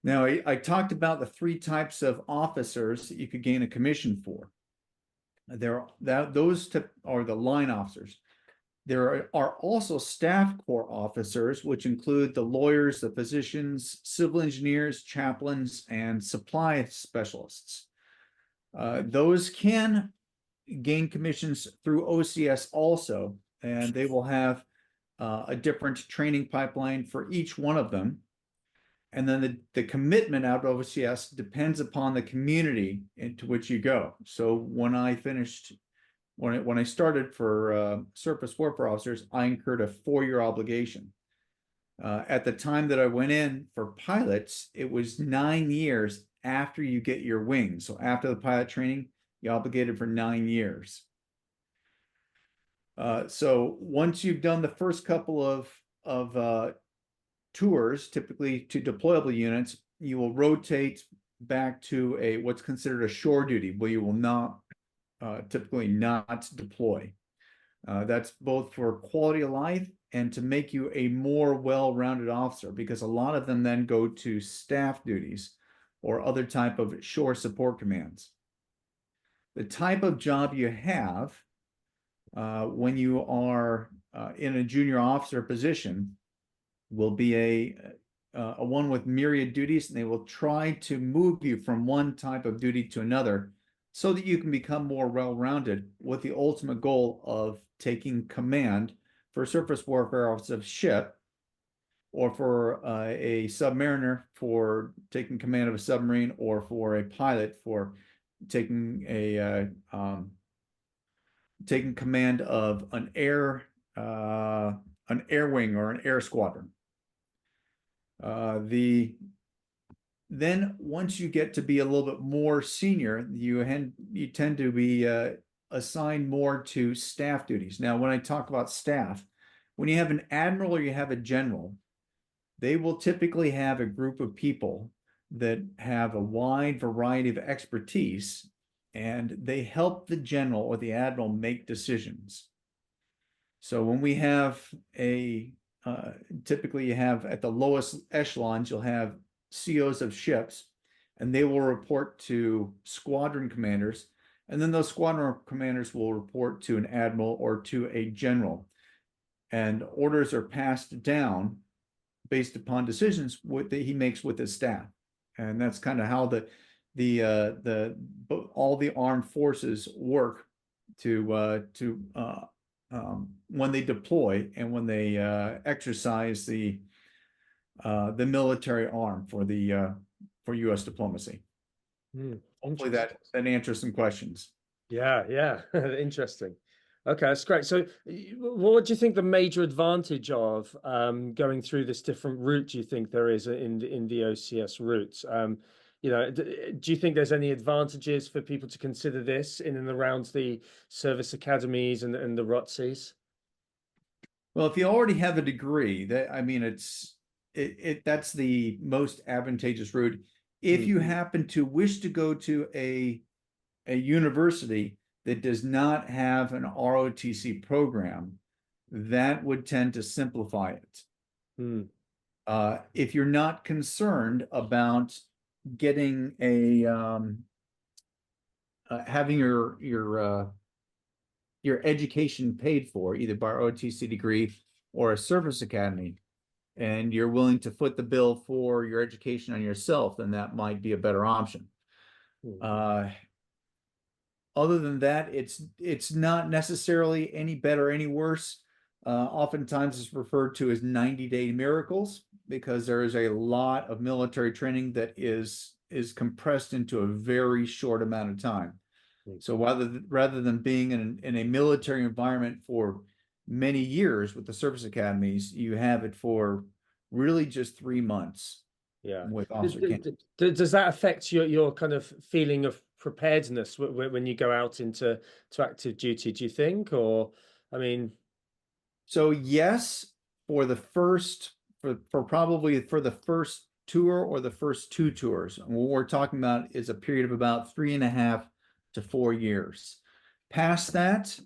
Now, I talked about the 3 types of officers that you could gain a commission for. Those are the line officers. There are also staff corps officers, which include the lawyers, the physicians, civil engineers, chaplains, and supply specialists. Those can gain commissions through OCS also, and they will have a different training pipeline for each one of them. And then the commitment out of OCS depends upon the community into which you go. So when I started for surface warfare officers, I incurred a 4-year obligation. At the time that I went in for pilots, it was 9 years after you get your wings. So after the pilot training, you're obligated for 9 years. So once you've done the first couple of tours, typically to deployable units, you will rotate back to what's considered a shore duty, where you will not typically not deploy. That's both for quality of life and to make you a more well-rounded officer, because a lot of them then go to staff duties or other type of shore support commands. The type of job you have when you are in a junior officer position will be a one with myriad duties, and they will try to move you from one type of duty to another so that you can become more well-rounded, with the ultimate goal of taking command for a surface warfare officer ship, or for a submariner for taking command of a submarine, or for a pilot for taking taking command of an air wing or an air squadron. Then once you get to be a little bit more senior, you tend to be assigned more to staff duties. Now, when I talk about staff, when you have an admiral or you have a general, they will typically have a group of people that have a wide variety of expertise, and they help the general or the admiral make decisions. So when we have typically you have at the lowest echelons, you'll have COs of ships, and they will report to squadron commanders, and then those squadron commanders will report to an admiral or to a general, and orders are passed down based upon decisions that he makes with his staff. And that's kind of how all the armed forces work to when they deploy and when they exercise the military arm for U.S. diplomacy. Hopefully that answers some questions. Yeah, interesting. Okay, that's great. So, what do you think the major advantage of going through this different route do you think there is in the OCS routes? Do you think there's any advantages for people to consider this in and around the service academies and the ROTCs? Well, if you already have a degree, that's the most advantageous route. If you happen to wish to go to a university that does not have an ROTC program, that would tend to simplify it. If you're not concerned about getting having your education paid for either by ROTC degree or a service academy, and you're willing to foot the bill for your education on yourself, then that might be a better option. Other than that, it's not necessarily any better, any worse. Oftentimes it's referred to as 90-day miracles, because there is a lot of military training that is compressed into a very short amount of time. So rather than being in a military environment for many years with the service academies, you have it for really just 3 months. Yeah. With officer camp. Does that affect your kind of feeling of preparedness when you go out into active duty, do you think? Or, I mean... So yes, for probably the first tour or the first 2 tours. And what we're talking about is a period of about 3.5 to 4 years. Past that,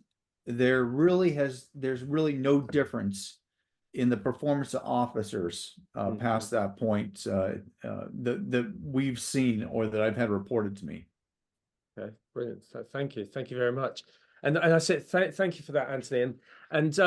there's really no difference in the performance of officers past that point that we've seen or that I've had reported to me. Okay, brilliant. Thank you very much. And I said thank you for that, Anthony. And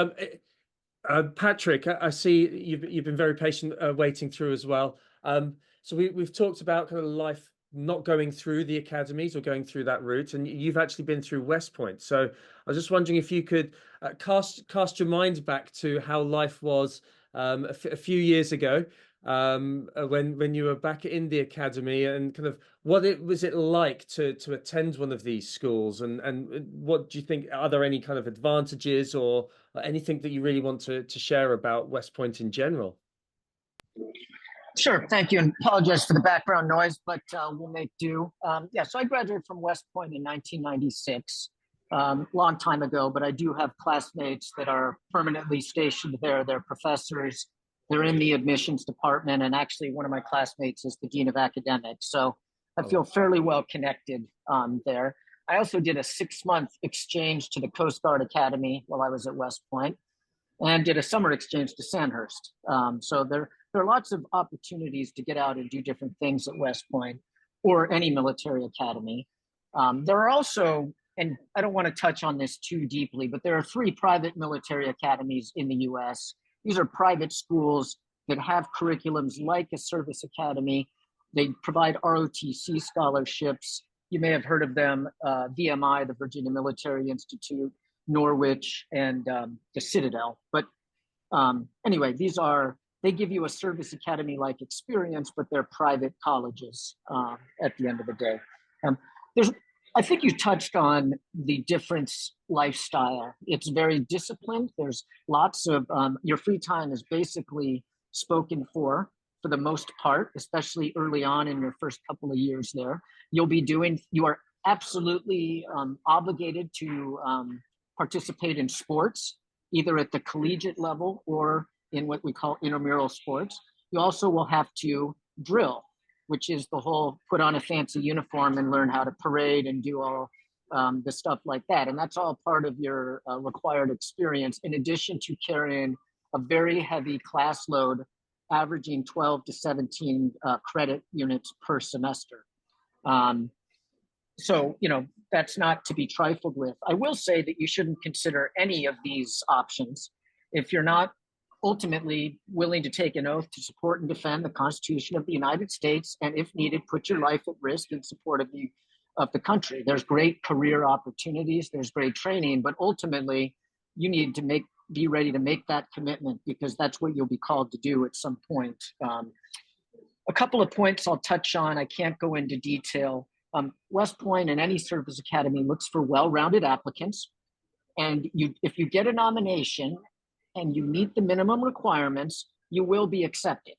Patrick, I see you've been very patient waiting through as well. So we've talked about kind of life not going through the academies or going through that route, and you've actually been through West Point. So I was just wondering if you could cast your mind back to how life was a few years ago, when you were back in the academy, and kind of what was it like to attend one of these schools, and what do you think, are there any kind of advantages or anything that you really want to share about West Point in general? Sure, thank you, and apologize for the background noise, but we'll make do. Yeah, so I graduated from West Point in 1996, long time ago, but I do have classmates that are permanently stationed there. They're professors, they're in the admissions department, and actually one of my classmates is the dean of academics. So I feel fairly well connected there. I also did a 6-month exchange to the Coast Guard Academy while I was at West Point, and did a summer exchange to Sandhurst. So there are lots of opportunities to get out and do different things at West Point or any military academy. There are also, and I don't want to touch on this too deeply, but there are 3 private military academies in the US. These are private schools that have curriculums like a service academy. They provide ROTC scholarships. You may have heard of them, VMI, the Virginia Military Institute. Norwich, and the Citadel. But anyway, they give you a service academy-like experience, but they're private colleges at the end of the day. I think you touched on the difference lifestyle. It's very disciplined. There's lots of, your free time is basically spoken for the most part, especially early on in your first couple of years there. You are absolutely obligated to participate in sports, either at the collegiate level or in what we call intramural sports. You also will have to drill, which is the whole put on a fancy uniform and learn how to parade and do all the stuff like that. And that's all part of your required experience, in addition to carrying a very heavy class load, averaging 12 to 17 credit units per semester. So, that's not to be trifled with. I will say that you shouldn't consider any of these options if you're not ultimately willing to take an oath to support and defend the Constitution of the United States, and if needed, put your life at risk in support of the country. There's great career opportunities, there's great training, but ultimately you need to be ready to make that commitment, because that's what you'll be called to do at some point. A couple of points I'll touch on. I can't go into detail. West Point and any service academy looks for well-rounded applicants. And if you get a nomination and you meet the minimum requirements, you will be accepted.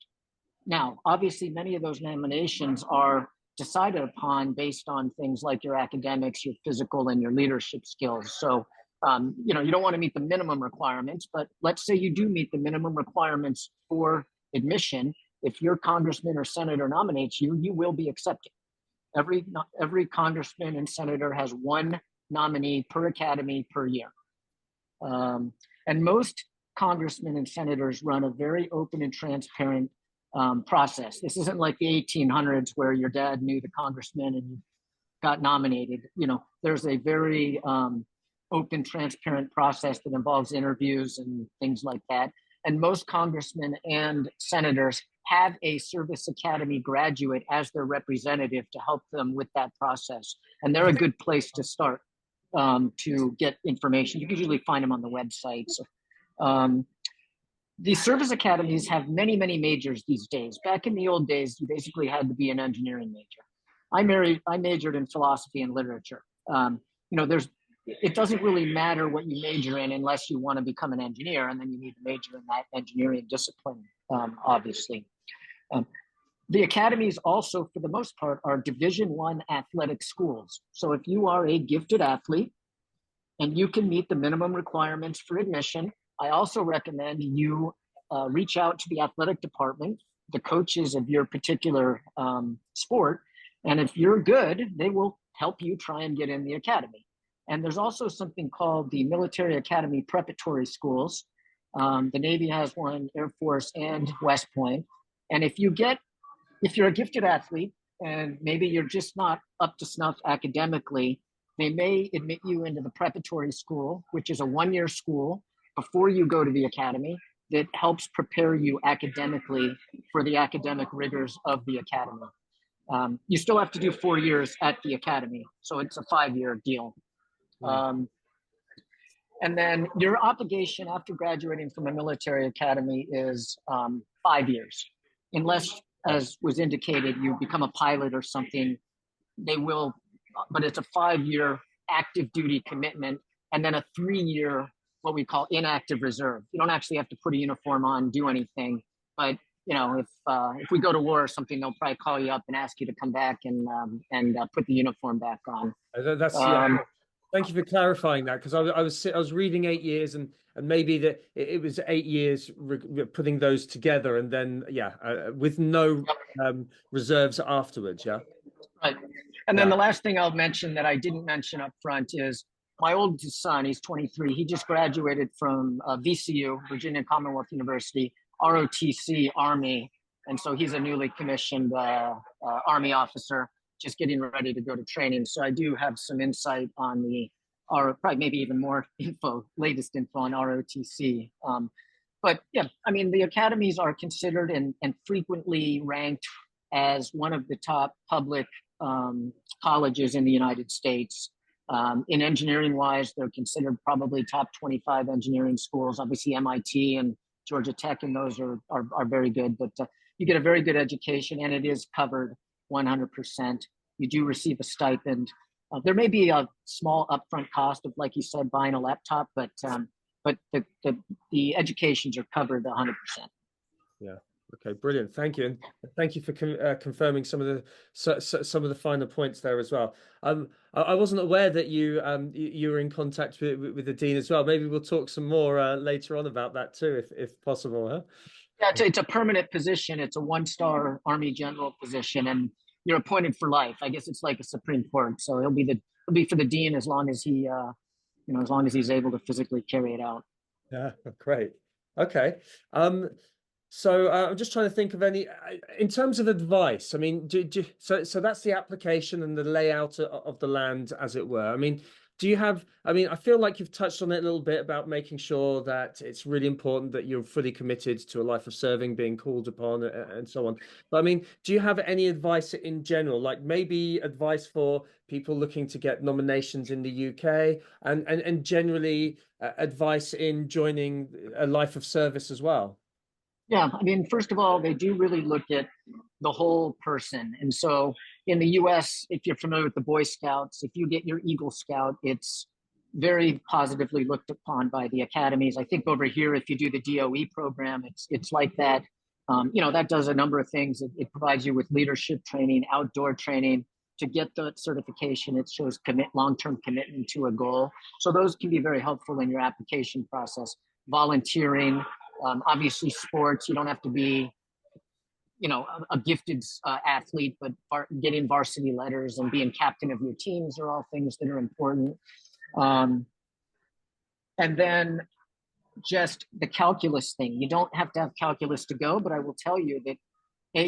Now, obviously, many of those nominations are decided upon based on things like your academics, your physical, and your leadership skills. So, you don't want to meet the minimum requirements, but let's say you do meet the minimum requirements for admission. If your congressman or senator nominates you, you will be accepted. Every congressman and senator has one nominee per academy per year. And most congressmen and senators run a very open and transparent process. This isn't like the 1800s where your dad knew the congressman and you got nominated. There's a very open, transparent process that involves interviews and things like that. And most congressmen and senators have a service academy graduate as their representative to help them with that process. And they're a good place to start to get information. You can usually find them on the website. So, the service academies have many, many majors these days. Back in the old days, you basically had to be an engineering major. I majored in philosophy and literature. It doesn't really matter what you major in unless you want to become an engineer, and then you need to major in that engineering discipline, obviously. The academies also, for the most part, are Division I athletic schools. So if you are a gifted athlete and you can meet the minimum requirements for admission, I also recommend you reach out to the athletic department, the coaches of your particular sport, and if you're good, they will help you try and get in the academy. And there's also something called the Military Academy Preparatory Schools. The Navy has one, Air Force, and West Point. And if you're a gifted athlete and maybe you're just not up to snuff academically, they may admit you into the preparatory school, which is a one-year school before you go to the academy that helps prepare you academically for the academic rigors of the academy. You still have to do 4 years at the academy, so it's a 5-year deal. And then your obligation after graduating from a military academy is 5 years, unless, as was indicated, you become a pilot or something. They will, but it's a 5-year active duty commitment, and then a 3-year what we call inactive reserve. You don't actually have to put a uniform on, do anything, but if we go to war or something, they'll probably call you up and ask you to come back and put the uniform back on. That's thank you for clarifying that, because I was reading 8 years and maybe that it was 8 years putting those together, and then with no reserves afterwards. Right. And then the last thing I'll mention that I didn't mention up front is my oldest son. He's 23. He just graduated from VCU, Virginia Commonwealth University, ROTC Army, and so he's a newly commissioned Army officer, just getting ready to go to training. So I do have some insight on probably maybe even more latest info on ROTC. But yeah, I mean, the academies are considered and frequently ranked as one of the top public colleges in the United States. In engineering wise, they're considered probably top 25 engineering schools. Obviously MIT and Georgia Tech, and those are very good, but you get a very good education, and it is covered 100%. You do receive a stipend. There may be a small upfront cost of, like you said, buying a laptop, but the educations are covered 100%. Yeah. Okay, brilliant. Thank you, and thank you for confirming some of the finer points there as well. I wasn't aware that you were in contact with the dean as well. Maybe we'll talk some more later on about that too, if possible. Huh? Yeah, it's a permanent position. It's a 1-star Army general position, and you're appointed for life. I guess it's like a Supreme Court. So it'll be for the dean as long as he, as long as he's able to physically carry it out. Yeah, great. Okay. So I'm just trying to think of any, in terms of advice. I mean, so that's the application and the layout of the land, as it were. I mean, do you have, I mean, I feel like you've touched on it a little bit about making sure that it's really important that you're fully committed to a life of serving, being called upon, and so on. But I mean, do you have any advice in general, like maybe advice for people looking to get nominations in the UK, and generally advice in joining a life of service as well? Yeah, I mean, first of all, they do really look at the whole person. And so in the US, if you're familiar with the Boy Scouts, if you get your Eagle Scout, it's very positively looked upon by the academies. I think over here, if you do the DOE program, it's like that. That does a number of things. It provides you with leadership training, outdoor training. To get the certification, it shows long-term commitment to a goal. So those can be very helpful in your application process. Volunteering, obviously sports. You don't have to be, a gifted athlete, but getting varsity letters and being captain of your teams are all things that are important. And then just the calculus thing. You don't have to have calculus to go, but I will tell you that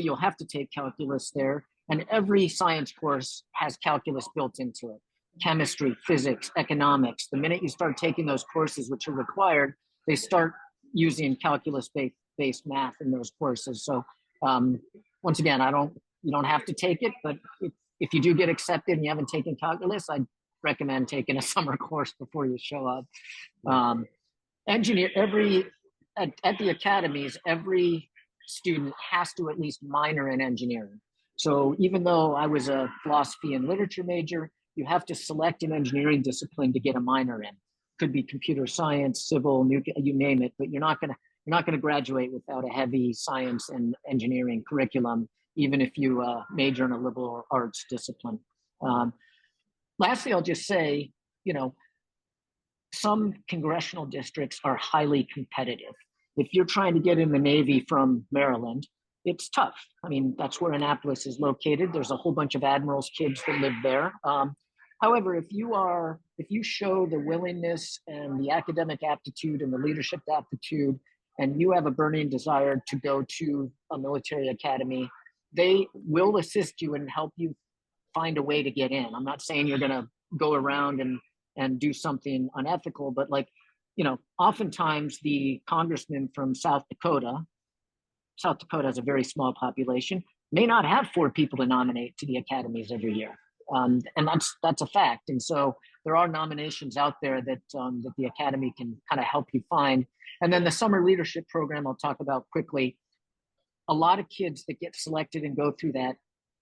you'll have to take calculus there, and every science course has calculus built into it. Chemistry, physics, economics. The minute you start taking those courses, which are required, they start using calculus-based math in those courses. So once again, you don't have to take it, but if you do get accepted and you haven't taken calculus, I'd recommend taking a summer course before you show up. At the academies, every student has to at least minor in engineering. So even though I was a philosophy and literature major, you have to select an engineering discipline to get a minor in. Could be computer science, civil, you name it, but you're not gonna graduate without a heavy science and engineering curriculum, even if you major in a liberal arts discipline. Lastly, I'll just say, some congressional districts are highly competitive. If you're trying to get in the Navy from Maryland, it's tough. I mean, that's where Annapolis is located. There's a whole bunch of admirals' kids that live there. However, if you show the willingness and the academic aptitude and the leadership aptitude, and you have a burning desire to go to a military academy, they will assist you and help you find a way to get in. I'm not saying you're going to go around and do something unethical, but oftentimes the congressman from South Dakota has a very small population, may not have 4 people to nominate to the academies every year. And that's a fact. And so there are nominations out there that the academy can kind of help you find. And then the summer leadership program I'll talk about quickly. A lot of kids that get selected and go through that,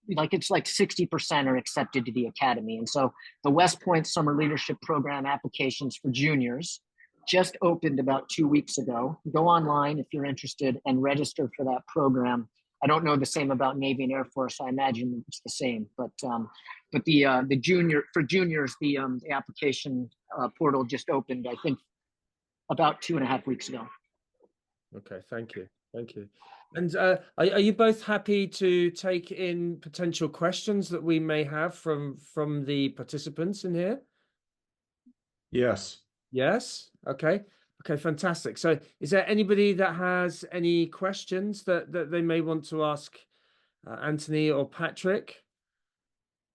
it's like 60% are accepted to the academy. And so the West Point summer leadership program applications for juniors just opened about 2 weeks ago. Go online if you're interested and register for that program. I don't know the same about Navy and Air Force. I imagine it's the same, but the juniors, the application portal just opened, I think, about 2.5 weeks ago. Okay, thank you. And are you both happy to take in potential questions that we may have from the participants in here? Yes. Yes. Okay, fantastic. So is there anybody that has any questions that they may want to ask Anthony or Patrick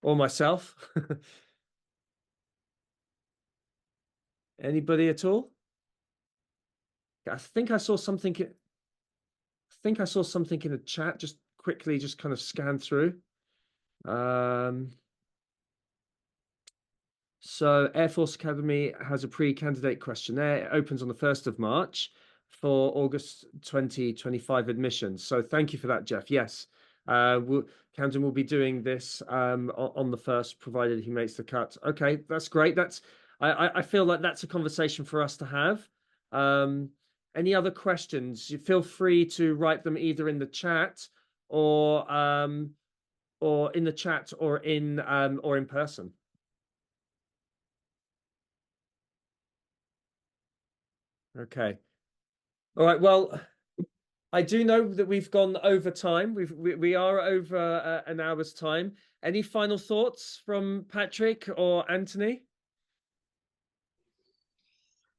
or myself? Anybody at all? I think I saw something in the chat. Just quickly, just kind of scan through. So Air Force Academy has a pre-candidate questionnaire. It opens on the 1st of March for August 2025 admissions. So thank you for that, Jeff. Yes, Camden will be doing this on the 1st, provided he makes the cut. Okay, that's great. I feel like that's a conversation for us to have. Any other questions? You feel free to write them either in the chat or in the chat or in person. Okay. All right. Well, I do know that we've gone over time. We are over an hour's time. Any final thoughts from Patrick or Anthony?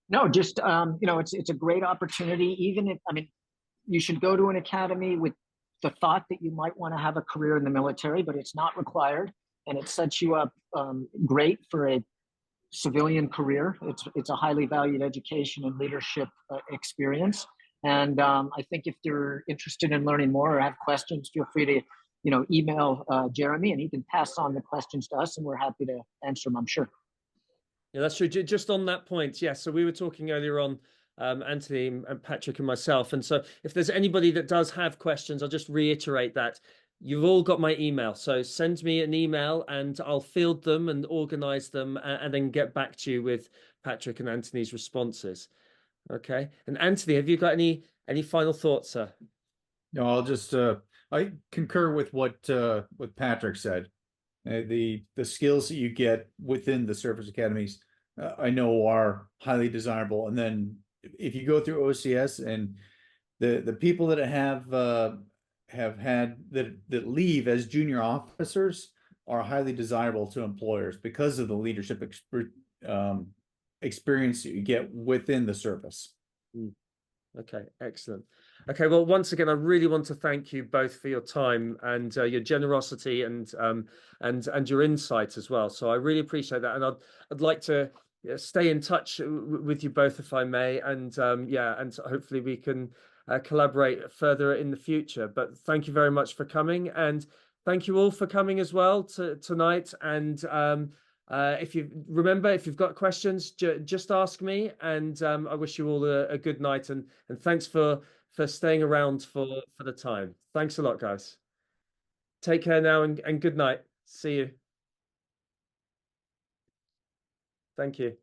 No, just it's a great opportunity. Even if, I mean, you should go to an academy with the thought that you might want to have a career in the military, but it's not required, and it sets you up great for a civilian career. It's a highly valued education and leadership experience. And I think if you're interested in learning more or have questions, feel free to email Jeremy, and he can pass on the questions to us, and we're happy to answer them, I'm sure. Yeah, that's true. Just on that point, yeah. So we were talking earlier on, Anthony and Patrick and myself. And so if there's anybody that does have questions, I'll just reiterate that you've all got my email. So send me an email and I'll field them and organize them and then get back to you with Patrick and Anthony's responses. Okay. And Anthony, have you got any final thoughts, sir? No, I'll just I concur with what Patrick said. The skills that you get within the service academies, I know are highly desirable. And then if you go through OCS and the people that have had that leave as junior officers are highly desirable to employers because of the leadership experience that you get within the service. Okay, excellent. Okay, well, once again, I really want to thank you both for your time and your generosity and your insight as well. So I really appreciate that, and I'd like to stay in touch with you both, if I may, and and hopefully we can collaborate further in the future. But thank you very much for coming, and thank you all for coming as well tonight. And if you've got questions, just ask me. And I wish you all a good night, and thanks for staying around for the time. Thanks a lot, guys. Take care now, and good night. See you. Thank you.